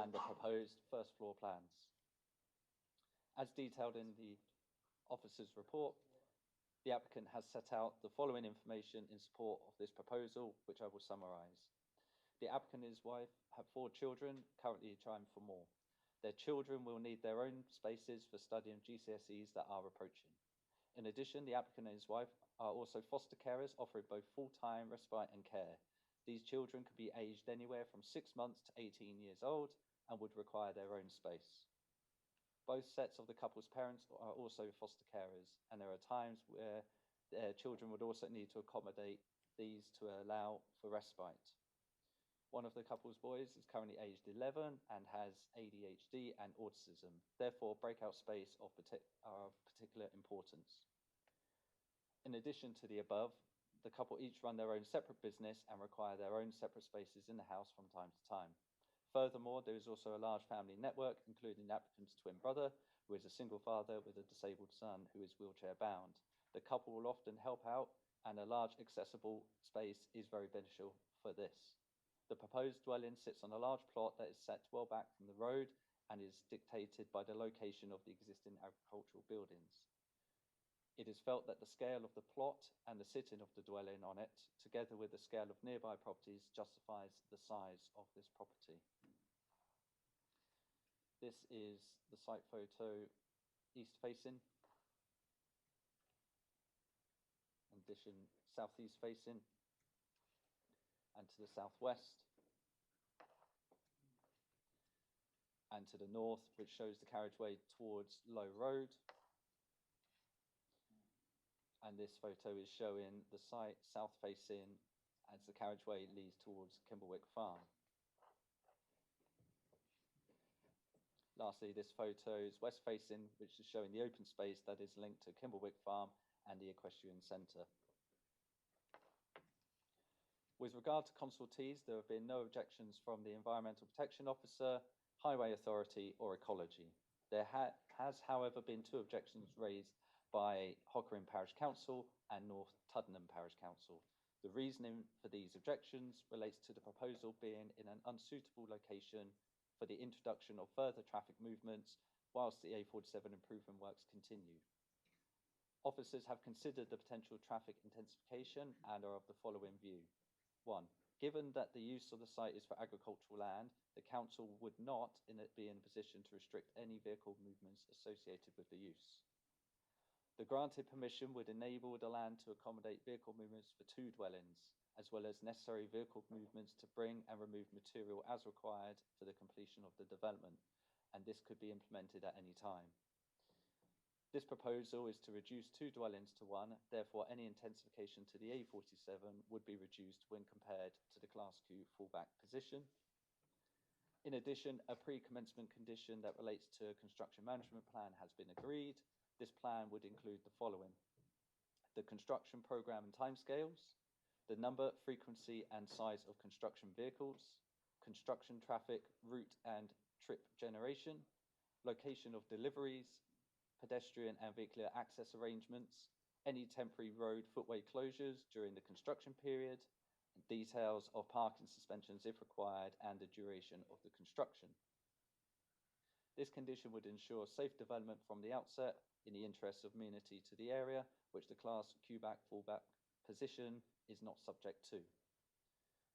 and the proposed first floor plans. As detailed in the officer's report, the applicant has set out the following information in support of this proposal, which I will summarise. The applicant and his wife have 4 children, currently trying for more. Their children will need their own spaces for studying GCSEs that are approaching. In addition, the applicant and his wife are also foster carers offering both full-time respite and care. These children could be aged anywhere from 6 months to 18 years old and would require their own space. Both sets of the couple's parents are also foster carers, and there are times where their children would also need to accommodate these to allow for respite. One of the couple's boys is currently aged 11 and has ADHD and autism. Therefore, breakout space are of particular importance. In addition to the above, the couple each run their own separate business and require their own separate spaces in the house from time to time. Furthermore, there is also a large family network, including the applicant's twin brother, who is a single father with a disabled son who is wheelchair bound. The couple will often help out, and a large accessible space is very beneficial for this. The proposed dwelling sits on a large plot that is set well back from the road and is dictated by the location of the existing agricultural buildings. It is felt that the scale of the plot and the sitting of the dwelling on it, together with the scale of nearby properties, justifies the size of this property. This is the site photo east facing. In addition, southeast facing and to the southwest, and to the north, which shows the carriageway towards Low Road. And this photo is showing the site south facing as the carriageway leads towards Kimblewick Farm. Lastly, this photo is west facing, which is showing the open space that is linked to Kimblewick Farm and the equestrian centre. With regard to consultees, there have been no objections from the Environmental Protection Officer, Highway Authority or Ecology. There has, however, been 2 objections raised by Hockerham Parish Council and North Tuddenham Parish Council. The reasoning for these objections relates to the proposal being in an unsuitable location for the introduction of further traffic movements whilst the A47 improvement works continue. Officers have considered the potential traffic intensification and are of the following view. 1. Given that the use of the site is for agricultural land, the council would not be in a position to restrict any vehicle movements associated with the use. The granted permission would enable the land to accommodate vehicle movements for 2 dwellings, as well as necessary vehicle movements to bring and remove material as required for the completion of the development, and this could be implemented at any time. This proposal is to reduce 2 dwellings to 1, therefore any intensification to the A47 would be reduced when compared to the Class Q fallback position. In addition, a pre-commencement condition that relates to a construction management plan has been agreed. This plan would include the following: the construction programme and timescales, the number, frequency and size of construction vehicles, construction traffic, route and trip generation, location of deliveries, pedestrian and vehicular access arrangements, any temporary road footway closures during the construction period, details of parking suspensions if required, and the duration of the construction. This condition would ensure safe development from the outset in the interest of amenity to the area, which the Class Q-back fallback position is not subject to.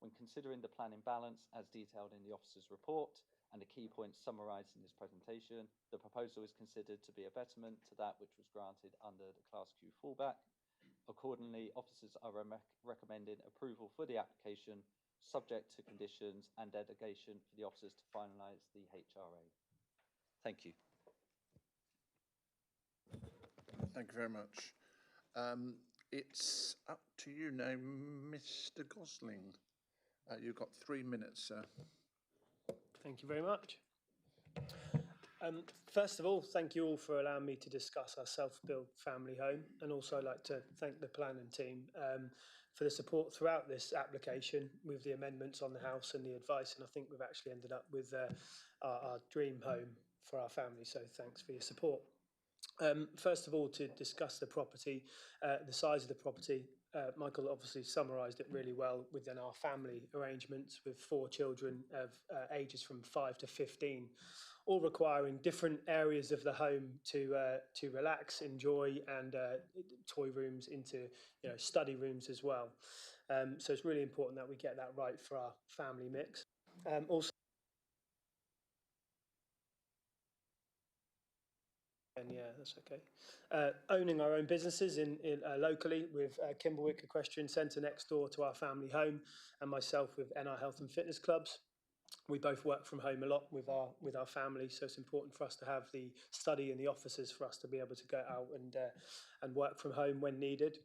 When considering the planning balance as detailed in the officer's report and the key points summarised in this presentation, the proposal is considered to be a betterment to that which was granted under the Class Q fallback. Accordingly, officers are recommending approval for the application, subject to conditions and delegation for the officers to finalise the HRA. Thank you. Thank you very much. It's up to you now, Mr. Gosling. You've got 3 minutes, sir. Thank you very much. First of all, thank you all for allowing me to discuss our self-built family home, and also I'd like to thank the planning team for the support throughout this application with the amendments on the house and the advice, and I think we've actually ended up with our dream home for our family, so thanks for your support. First of all, to discuss the property, the size of the property, Michael obviously summarised it really well within our family arrangements with 4 children of ages from 5 to 15, all requiring different areas of the home to relax, enjoy, and toy rooms into study rooms as well. So it's really important that we get that right for our family mix. Also, Yeah, that's okay. Owning our own businesses in locally with Kimberwick Equestrian Centre next door to our family home, and myself with NR Health and Fitness Clubs. We both work from home a lot with our family, so it's important for us to have the study and the offices for us to be able to go out and work from home when needed.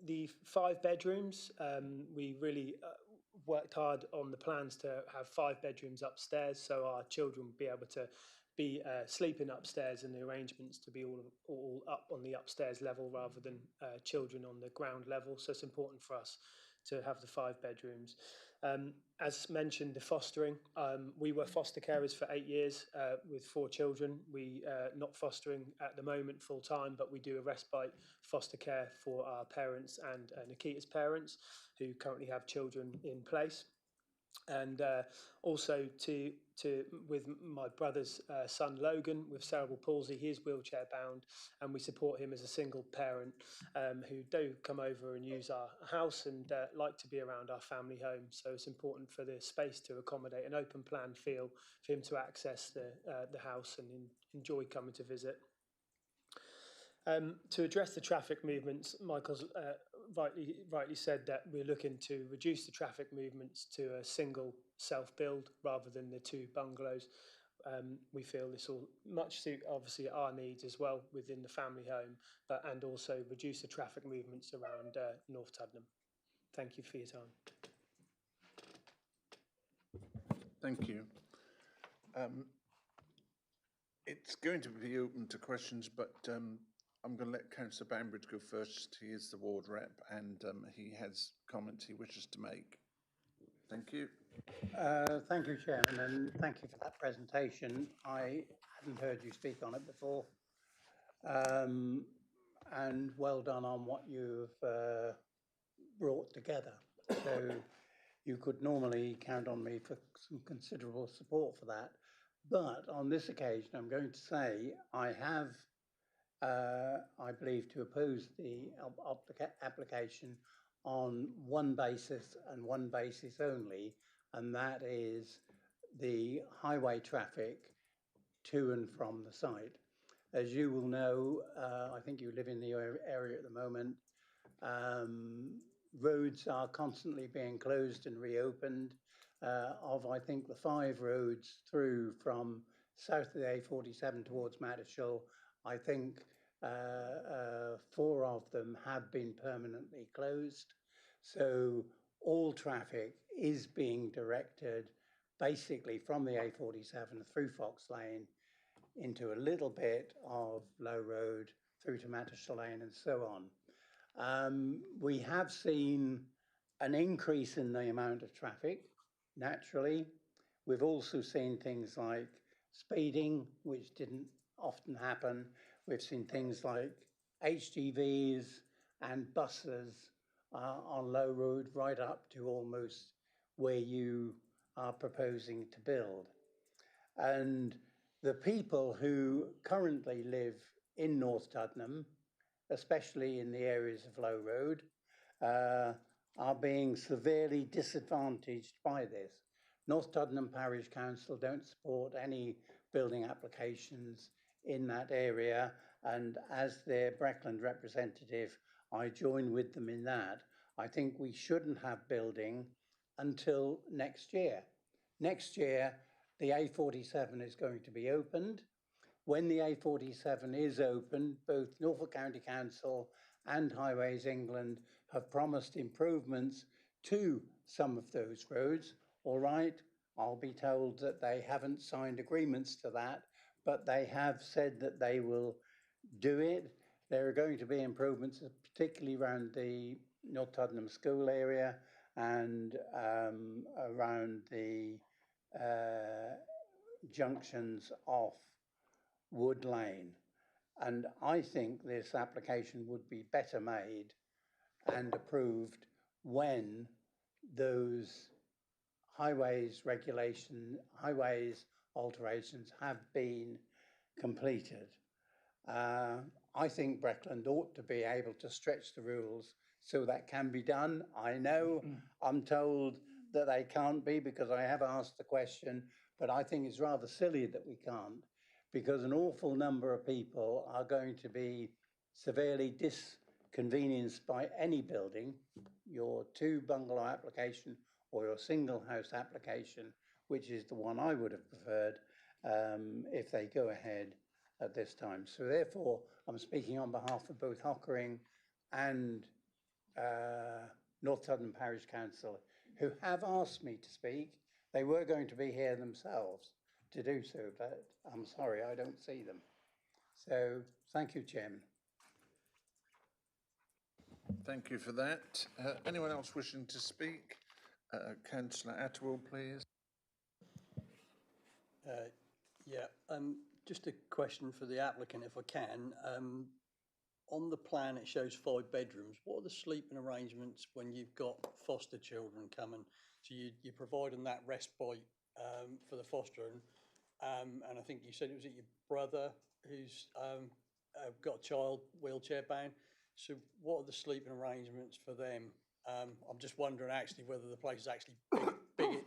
The 5 bedrooms, we really worked hard on the plans to have 5 bedrooms upstairs, so our children would be able to be sleeping upstairs, and the arrangements to be all up on the upstairs level rather than children on the ground level. So it's important for us to have the 5 bedrooms. As mentioned, the fostering. We were foster carers for 8 years with 4 children. We not fostering at the moment full time, but we do a respite foster care for our parents and Nikita's parents who currently have children in place. And also with my brother's son Logan with cerebral palsy. He is wheelchair bound, and we support him as a single parent who do come over and use our house and like to be around our family home. So it's important for the space to accommodate an open plan feel for him to access the house and enjoy coming to visit. To address the traffic movements, Michael's rightly said that we're looking to reduce the traffic movements to a single self-build rather than the 2 bungalows. We feel this will much suit obviously our needs as well within the family home, and also reduce the traffic movements around North Tuddenham. Thank you for your time. Thank you. It's going to be open to questions, but I'm going to let Councillor Bambridge go first. He is the ward rep, and he has comments he wishes to make. Thank you. Thank you, Chairman, and thank you for that presentation. I hadn't heard you speak on it before. And well done on what you've brought together. So you could normally count on me for some considerable support for that. But on this occasion, I'm going to say I have, I believe, to oppose the application on one basis and one basis only, and that is the highway traffic to and from the site. As you will know, I think you live in the area at the moment, roads are constantly being closed and reopened. Of, I think, the 5 roads through from south of the A47 towards Madishall, I think 4 of them have been permanently closed. So all traffic is being directed basically from the A47 through Fox Lane into a little bit of Low Road through to Madishall Lane and so on. We have seen an increase in the amount of traffic, naturally. We've also seen things like speeding, which didn't often happen. We've seen things like HGVs and buses on Low Road right up to almost where you are proposing to build. And the people who currently live in North Tuddenham, especially in the areas of Low Road, are being severely disadvantaged by this. North Tuddenham Parish Council don't support any building applications in that area, and as their Breckland representative, I join with them in that. I think we shouldn't have building until next year. Next year, the A47 is going to be opened. When the A47 is opened, both Norfolk County Council and Highways England have promised improvements to some of those roads. All right, I'll be told that they haven't signed agreements to that, but they have said that they will do it. There are going to be improvements, particularly around the North Tuddenham School area and around the junctions off Wood Lane. And I think this application would be better made and approved when those highways alterations have been completed. I think Breckland ought to be able to stretch the rules so that can be done. I know I'm told that they can't be because I have asked the question, but I think it's rather silly that we can't. because an awful number of people are going to be severely disconvenienced by any building, your two bungalow application or your single house application, which is the one I would have preferred if they go ahead at this time. So therefore, I'm speaking on behalf of both Hockering and North Southern Parish Council, who have asked me to speak. They were going to be here themselves to do so, but I'm sorry, I don't see them. So thank you, Chairman. Thank you for that. Anyone else wishing to speak? Councillor Atwell, please. Yeah, just a question for the applicant, if I can. On the plan, it shows 5 bedrooms. What are the sleeping arrangements when you've got foster children coming? So you're providing that respite for the fostering. And I think you said it was your brother who's got a child wheelchair bound. So what are the sleeping arrangements for them? I'm just wondering actually whether the place is actually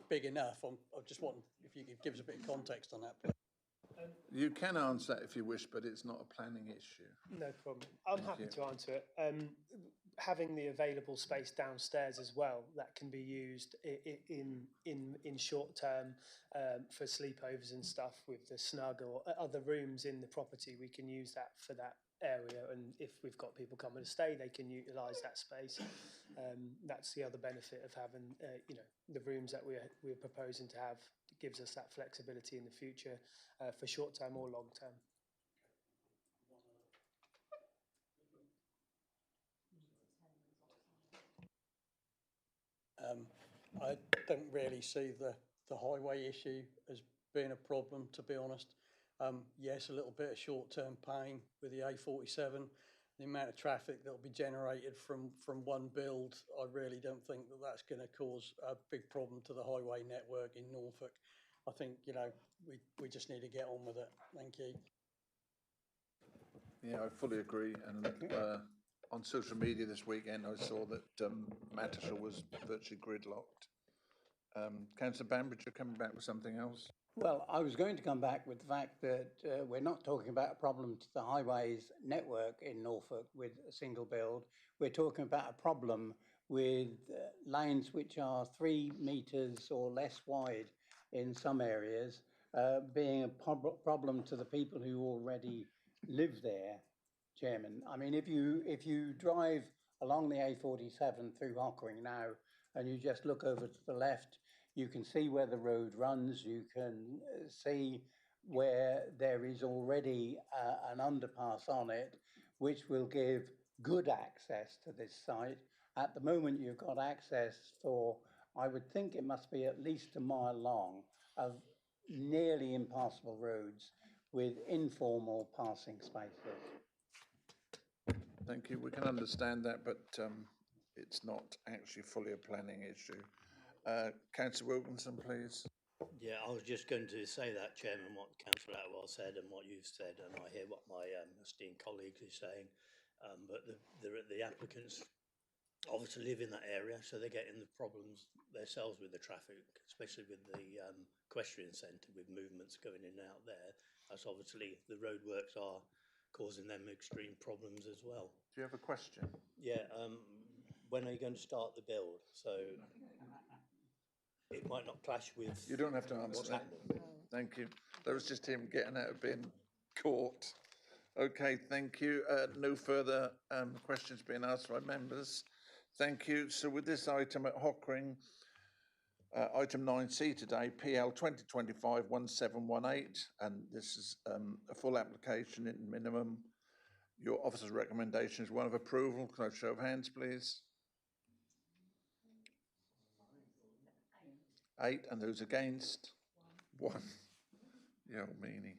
big enough. I just want if you could give us a bit of context on that, please. You can answer that if you wish, but it's not a planning issue. No problem. I'm happy to answer it. Having the available space downstairs as well, that can be used in short term for sleepovers and stuff with the snug or other rooms in the property. We can use that for that area, and if we've got people coming to stay, they can utilise that space. That's the other benefit of having the rooms that we're proposing to have. It gives us that flexibility in the future for short term or long term. I don't really see the highway issue as being a problem, to be honest. Yes, a little bit of short-term pain with the A47. The amount of traffic that will be generated from one build, I really don't think that that's going to cause a big problem to the highway network in Norfolk. I think, we just need to get on with it. Thank you. Yeah, I fully agree. And on social media this weekend, I saw that Manchester was virtually gridlocked. Councillor Bambridge, you're coming back with something else? Well, I was going to come back with the fact that we're not talking about a problem to the highways network in Norfolk with a single build. We're talking about a problem with lanes which are 3 metres or less wide in some areas, being a problem to the people who already live there, Chairman. I mean, if you drive along the A47 through Hockering now and you just look over to the left, you can see where the road runs, you can see where there is already an underpass on it, which will give good access to this site. At the moment, you've got access for, I would think it must be at least a mile long, of nearly impassable roads with informal passing spaces. Thank you. We can understand that, but it's not actually fully a planning issue. Councillor Wilkinson, please. Yeah, I was just going to say that, Chairman, what Councillor Atwell said and what you've said, and I hear what my esteemed colleague is saying. But the applicants obviously live in that area, so they're getting the problems themselves with the traffic, especially with the equestrian centre, with movements going in and out there. That's obviously, the roadworks are causing them extreme problems as well. Do you have a question? Yeah, when are you going to start the build? So it might not clash with. You don't have to answer that. Thank you. That was just him getting out of being caught. Okay, thank you. No further questions being asked by members. Thank you. So with this item at Hockering, item 9C today, PL 2025-1718, and this is a full application in minimum. Your officer's recommendation is one of approval. Can I have a show of hands, please? 8, and those against? 1. You old meanie.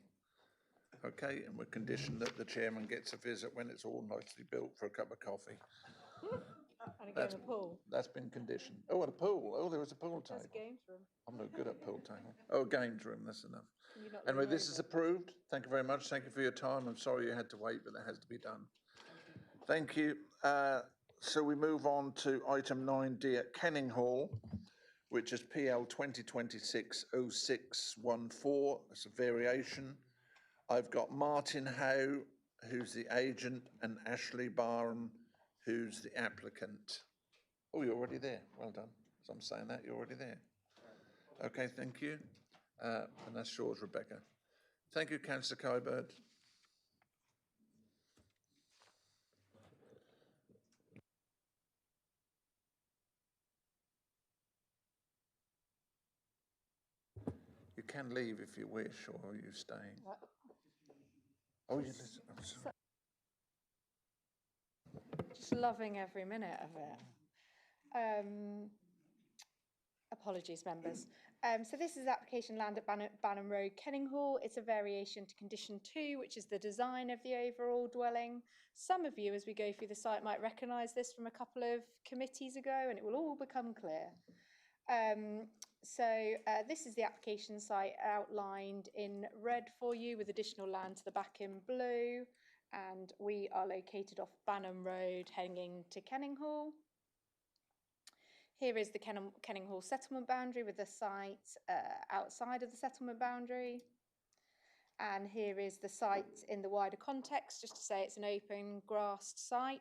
Okay, and we're conditioned that the chairman gets a visit when it's all nicely built for a cup of coffee. And a game of pool. That's been conditioned. Oh, and a pool. Oh, there was a pool table. There's a games room. I'm no good at pool table. Oh, games room, that's enough. Can you not Anyway, lean this over? is approved. Thank you very much. Thank you for your time. I'm sorry you had to wait, but that has to be done. Thank you. So we move on to item 9D at Kenning Hall, which is PL 2026-0614. It's a variation I've got Martin Howe, who's the agent, and Ashley Barham, who's the applicant. Oh, you're already there. Well done. As I'm saying that, you're already there. Okay, thank you. And that's yours, Rebecca. Thank you, Councillor Kybird. You can leave if you wish, or are you staying? Oh, you listen. I'm sorry. Just loving every minute of it. Apologies, members. So this is application land at Banham Road, Kenninghall. It's a variation to condition 2, which is the design of the overall dwelling. Some of you, as we go through the site, might recognise this from a couple of committees ago, and it will all become clear. This is the application site outlined in red for you, with additional land to the back in blue. And we are located off Banham Road, heading to Kenninghall. Here is the Kenninghall settlement boundary, with the site outside of the settlement boundary. And here is the site in the wider context, just to say it's an open grassed site.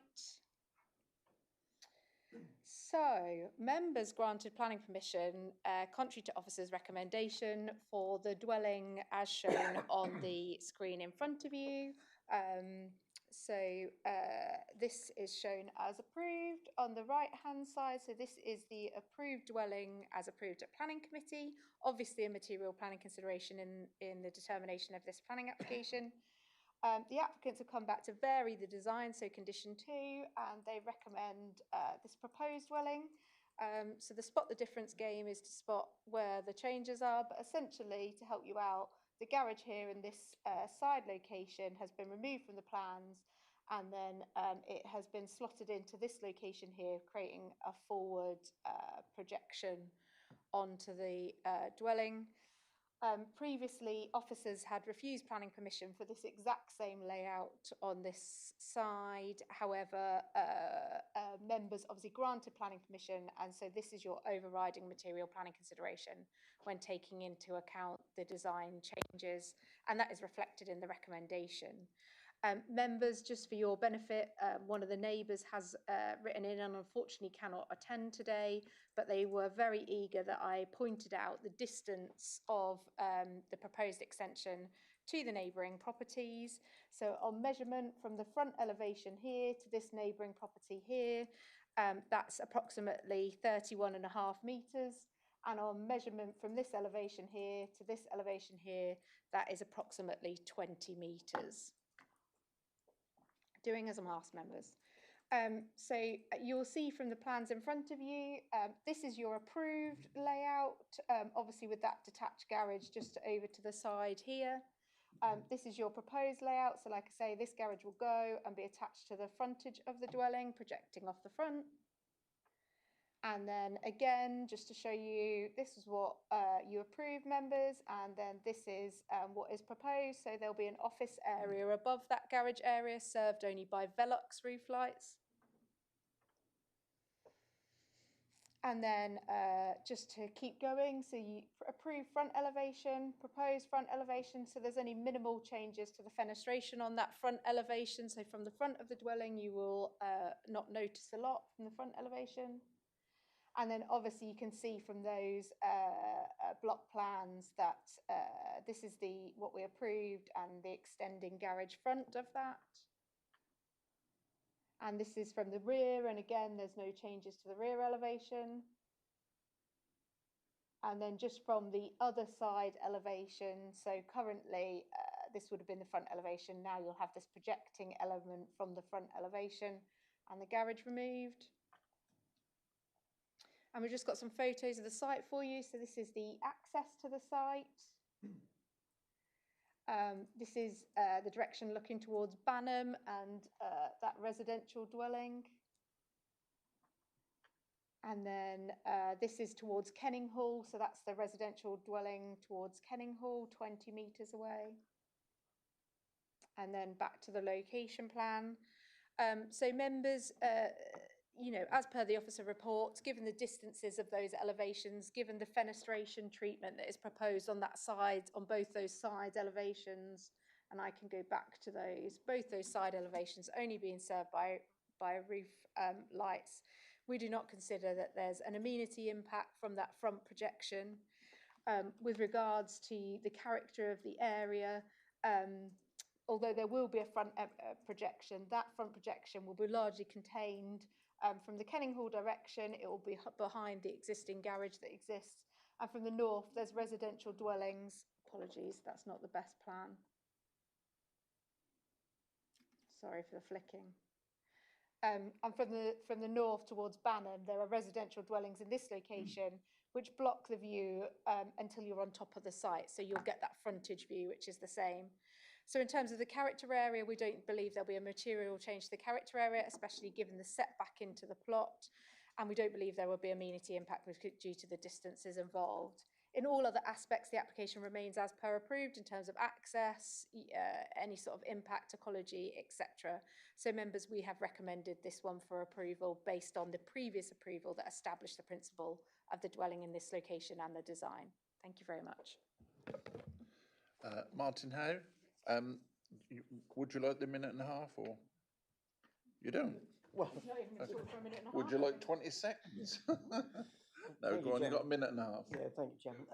So, members granted planning permission, contrary to officer's recommendation, for the dwelling as shown on the screen in front of you. This is shown as approved on the right hand side. So this is the approved dwelling as approved at planning committee. Obviously a material planning consideration in the determination of this planning application. The applicants have come back to vary the design, so condition 2, and they recommend this proposed dwelling. So the spot the difference game is to spot where the changes are, but essentially, to help you out, the garage here in this side location has been removed from the plans, and then it has been slotted into this location here, creating a forward projection onto the dwelling. Previously, officers had refused planning permission for this exact same layout on this side. However, members obviously granted planning permission, and so this is your overriding material planning consideration when taking into account the design changes, and that is reflected in the recommendation. Members, just for your benefit, one of the neighbours has written in and unfortunately cannot attend today, but they were very eager that I pointed out the distance of the proposed extension to the neighbouring properties. So on measurement from the front elevation here to this neighbouring property here, that's approximately 31.5 metres. And on measurement from this elevation here to this elevation here, that is approximately 20 metres. Doing as I'm asked, members. You'll see from the plans in front of you, this is your approved layout, obviously with that detached garage just over to the side here. This is your proposed layout. So like I say, this garage will go and be attached to the frontage of the dwelling, projecting off the front. And then again, just to show you, this is what you approved, members, and then this is what is proposed. So there'll be an office area above that garage area, served only by Velux roof lights. And then just to keep going, so you approve front elevation, proposed front elevation, so there's only minimal changes to the fenestration on that front elevation. So from the front of the dwelling, you will not notice a lot from the front elevation. And then obviously you can see from those block plans that this is what we approved and the extending garage front of that. And this is from the rear, and again, there's no changes to the rear elevation. And then just from the other side elevation, so currently this would have been the front elevation, now you'll have this projecting element from the front elevation and the garage removed. And we've just got some photos of the site for you. So this is the access to the site. This is the direction looking towards Banham and that residential dwelling. And then this is towards Kenninghall. So that's the residential dwelling towards Kenninghall, 20 metres away. And then back to the location plan. So members, you know, as per the officer report, given the distances of those elevations, given the fenestration treatment that is proposed on that side, on both those side elevations, and I can go back to those, both those side elevations only being served by roof lights. We do not consider that there's an amenity impact from that front projection. With regards to the character of the area, although there will be a front projection, that front projection will be largely contained from the Kenninghall direction. It will be behind the existing garage that exists. And from the north, there's residential dwellings. Apologies, that's not the best plan. Sorry for the flicking. And from the north towards Banham, there are residential dwellings in this location which block the view until you're on top of the site. So you'll get that frontage view, which is the same. So in terms of the character area, we don't believe there'll be a material change to the character area, especially given the setback into the plot. And we don't believe there will be amenity impact due to the distances involved. In all other aspects, the application remains as per approved in terms of access, any sort of impact, ecology, etc. So members, we have recommended this one for approval based on the previous approval that established the principle of the dwelling in this location and the design. Thank you very much. Martin Howe, would you like the minute and a half, or you don't? Well, would you like 20 seconds? No, go on, you've got a minute and a half. Yeah, thank you, Chairman.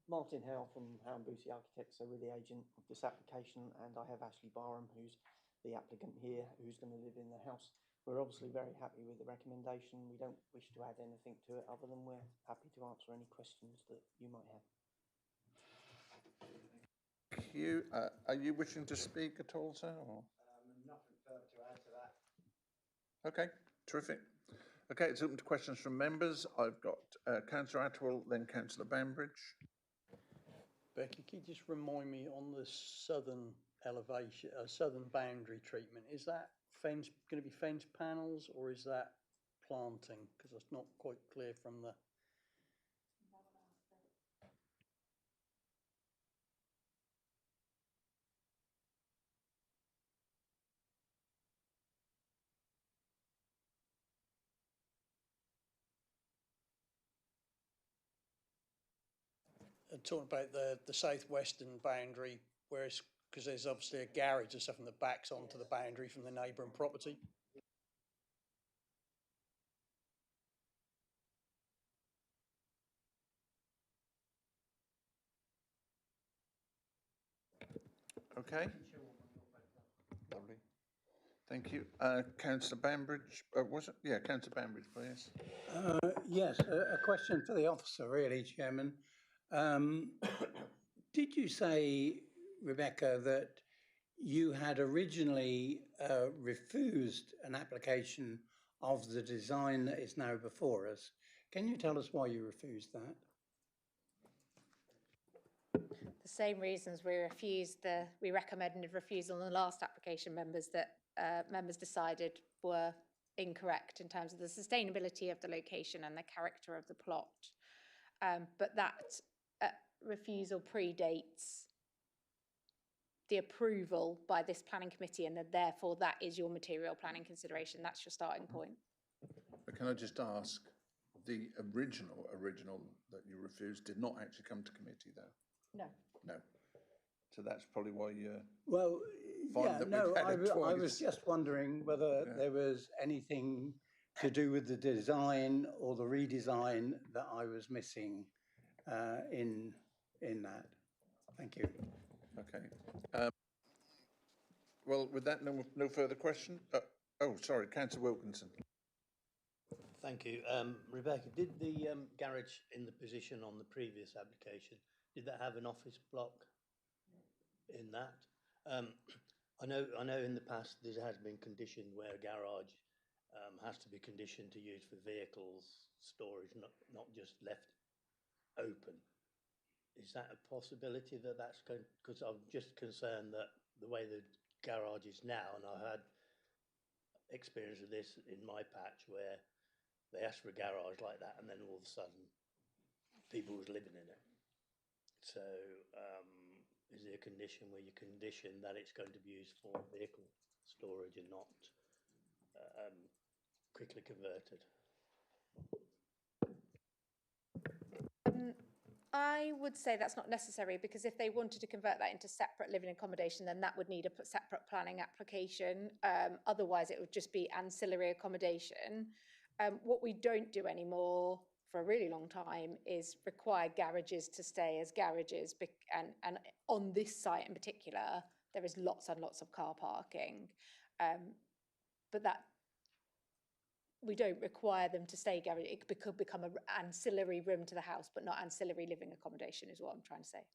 Martin Howe from Howe and Boosie Architects, so we're the agent of this application, and I have Ashley Barham, who's the applicant here, who's going to live in the house. We're obviously very happy with the recommendation. We don't wish to add anything to it other than we're happy to answer any questions that you might have. Thank you. Are you wishing to speak at all, sir? Or? Nothing further to add to that. Okay, terrific. Okay, it's open to questions from members. I've got Councillor Atwell, then Councillor Bambridge. Becky, can you just remind me on the southern elevation, southern boundary treatment, is that fence going to be fence panels or is that planting? Because it's not quite clear from the... Talking about the southwestern boundary, whereas because there's obviously a garage or something that backs onto the boundary from the neighbouring property. Okay. Lovely. Thank you. Councillor Bambridge, was it? Yeah, Councillor Bambridge, please. Yes, a question for the officer, really, Chairman. Did you say, Rebecca, that you had originally refused an application of the design that is now before us? Can you tell us why you refused that? The same reasons we recommended refusal on the last application, members, that members decided were incorrect in terms of the sustainability of the location and the character of the plot. But that refusal predates the approval by this planning committee, and that therefore that is your material planning consideration. That's your starting point. But can I just ask, the original that you refused did not actually come to committee, though? No. No. So that's probably why you. Well, yeah, no, I was just wondering whether there was anything to do with the design or the redesign that I was missing in that. Thank you. Okay. Well, with that, no further question. Oh, sorry, Councillor Wilkinson. Thank you. Rebecca, did the garage in the position on the previous application, did that have an office block in that? I know in the past there has been conditioned where a garage has to be conditioned to use for vehicles storage, not just left open. Is that a possibility that that's going? Because I'm just concerned that the way the garage is now, and I had experience of this in my patch where they asked for a garage like that, and then all of a sudden people was living in it. So is there a condition where you condition that it's going to be used for vehicle storage and not quickly converted? I would say that's not necessary, because if they wanted to convert that into separate living accommodation, then that would need a separate planning application. Otherwise, it would just be ancillary accommodation. What we don't do anymore for a really long time is require garages to stay as garages. And on this site in particular, there is lots and lots of car parking. But that we don't require them to stay garage. It could become an ancillary room to the house, but not ancillary living accommodation is what I'm trying to say.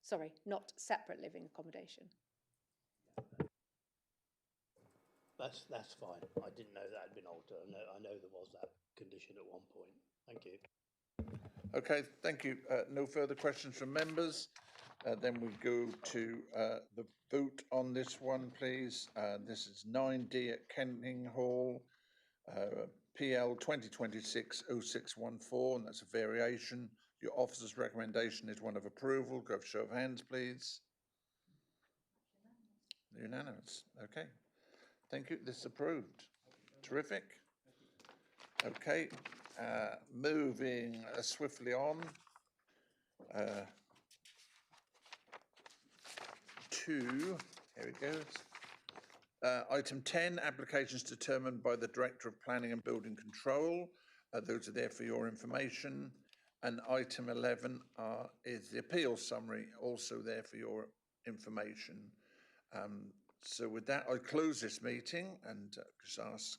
Sorry, not separate living accommodation. That's fine. I didn't know that had been altered. I know there was that condition at one point. Thank you. Okay, thank you. No further questions from members. Then we go to the vote on this one, please. This is 9D at Kenting Hall, PL 2026-0614, and that's a variation. Your officer's recommendation is one of approval. Go for show of hands, please. Unanimous. Okay. Thank you. This is approved. Terrific. Okay. Moving swiftly on to, here it goes. Item 10, applications determined by the Director of Planning and Building Control. Those are there for your information. And item 11 is the appeal summary, also there for your information. So with that, I close this meeting and just ask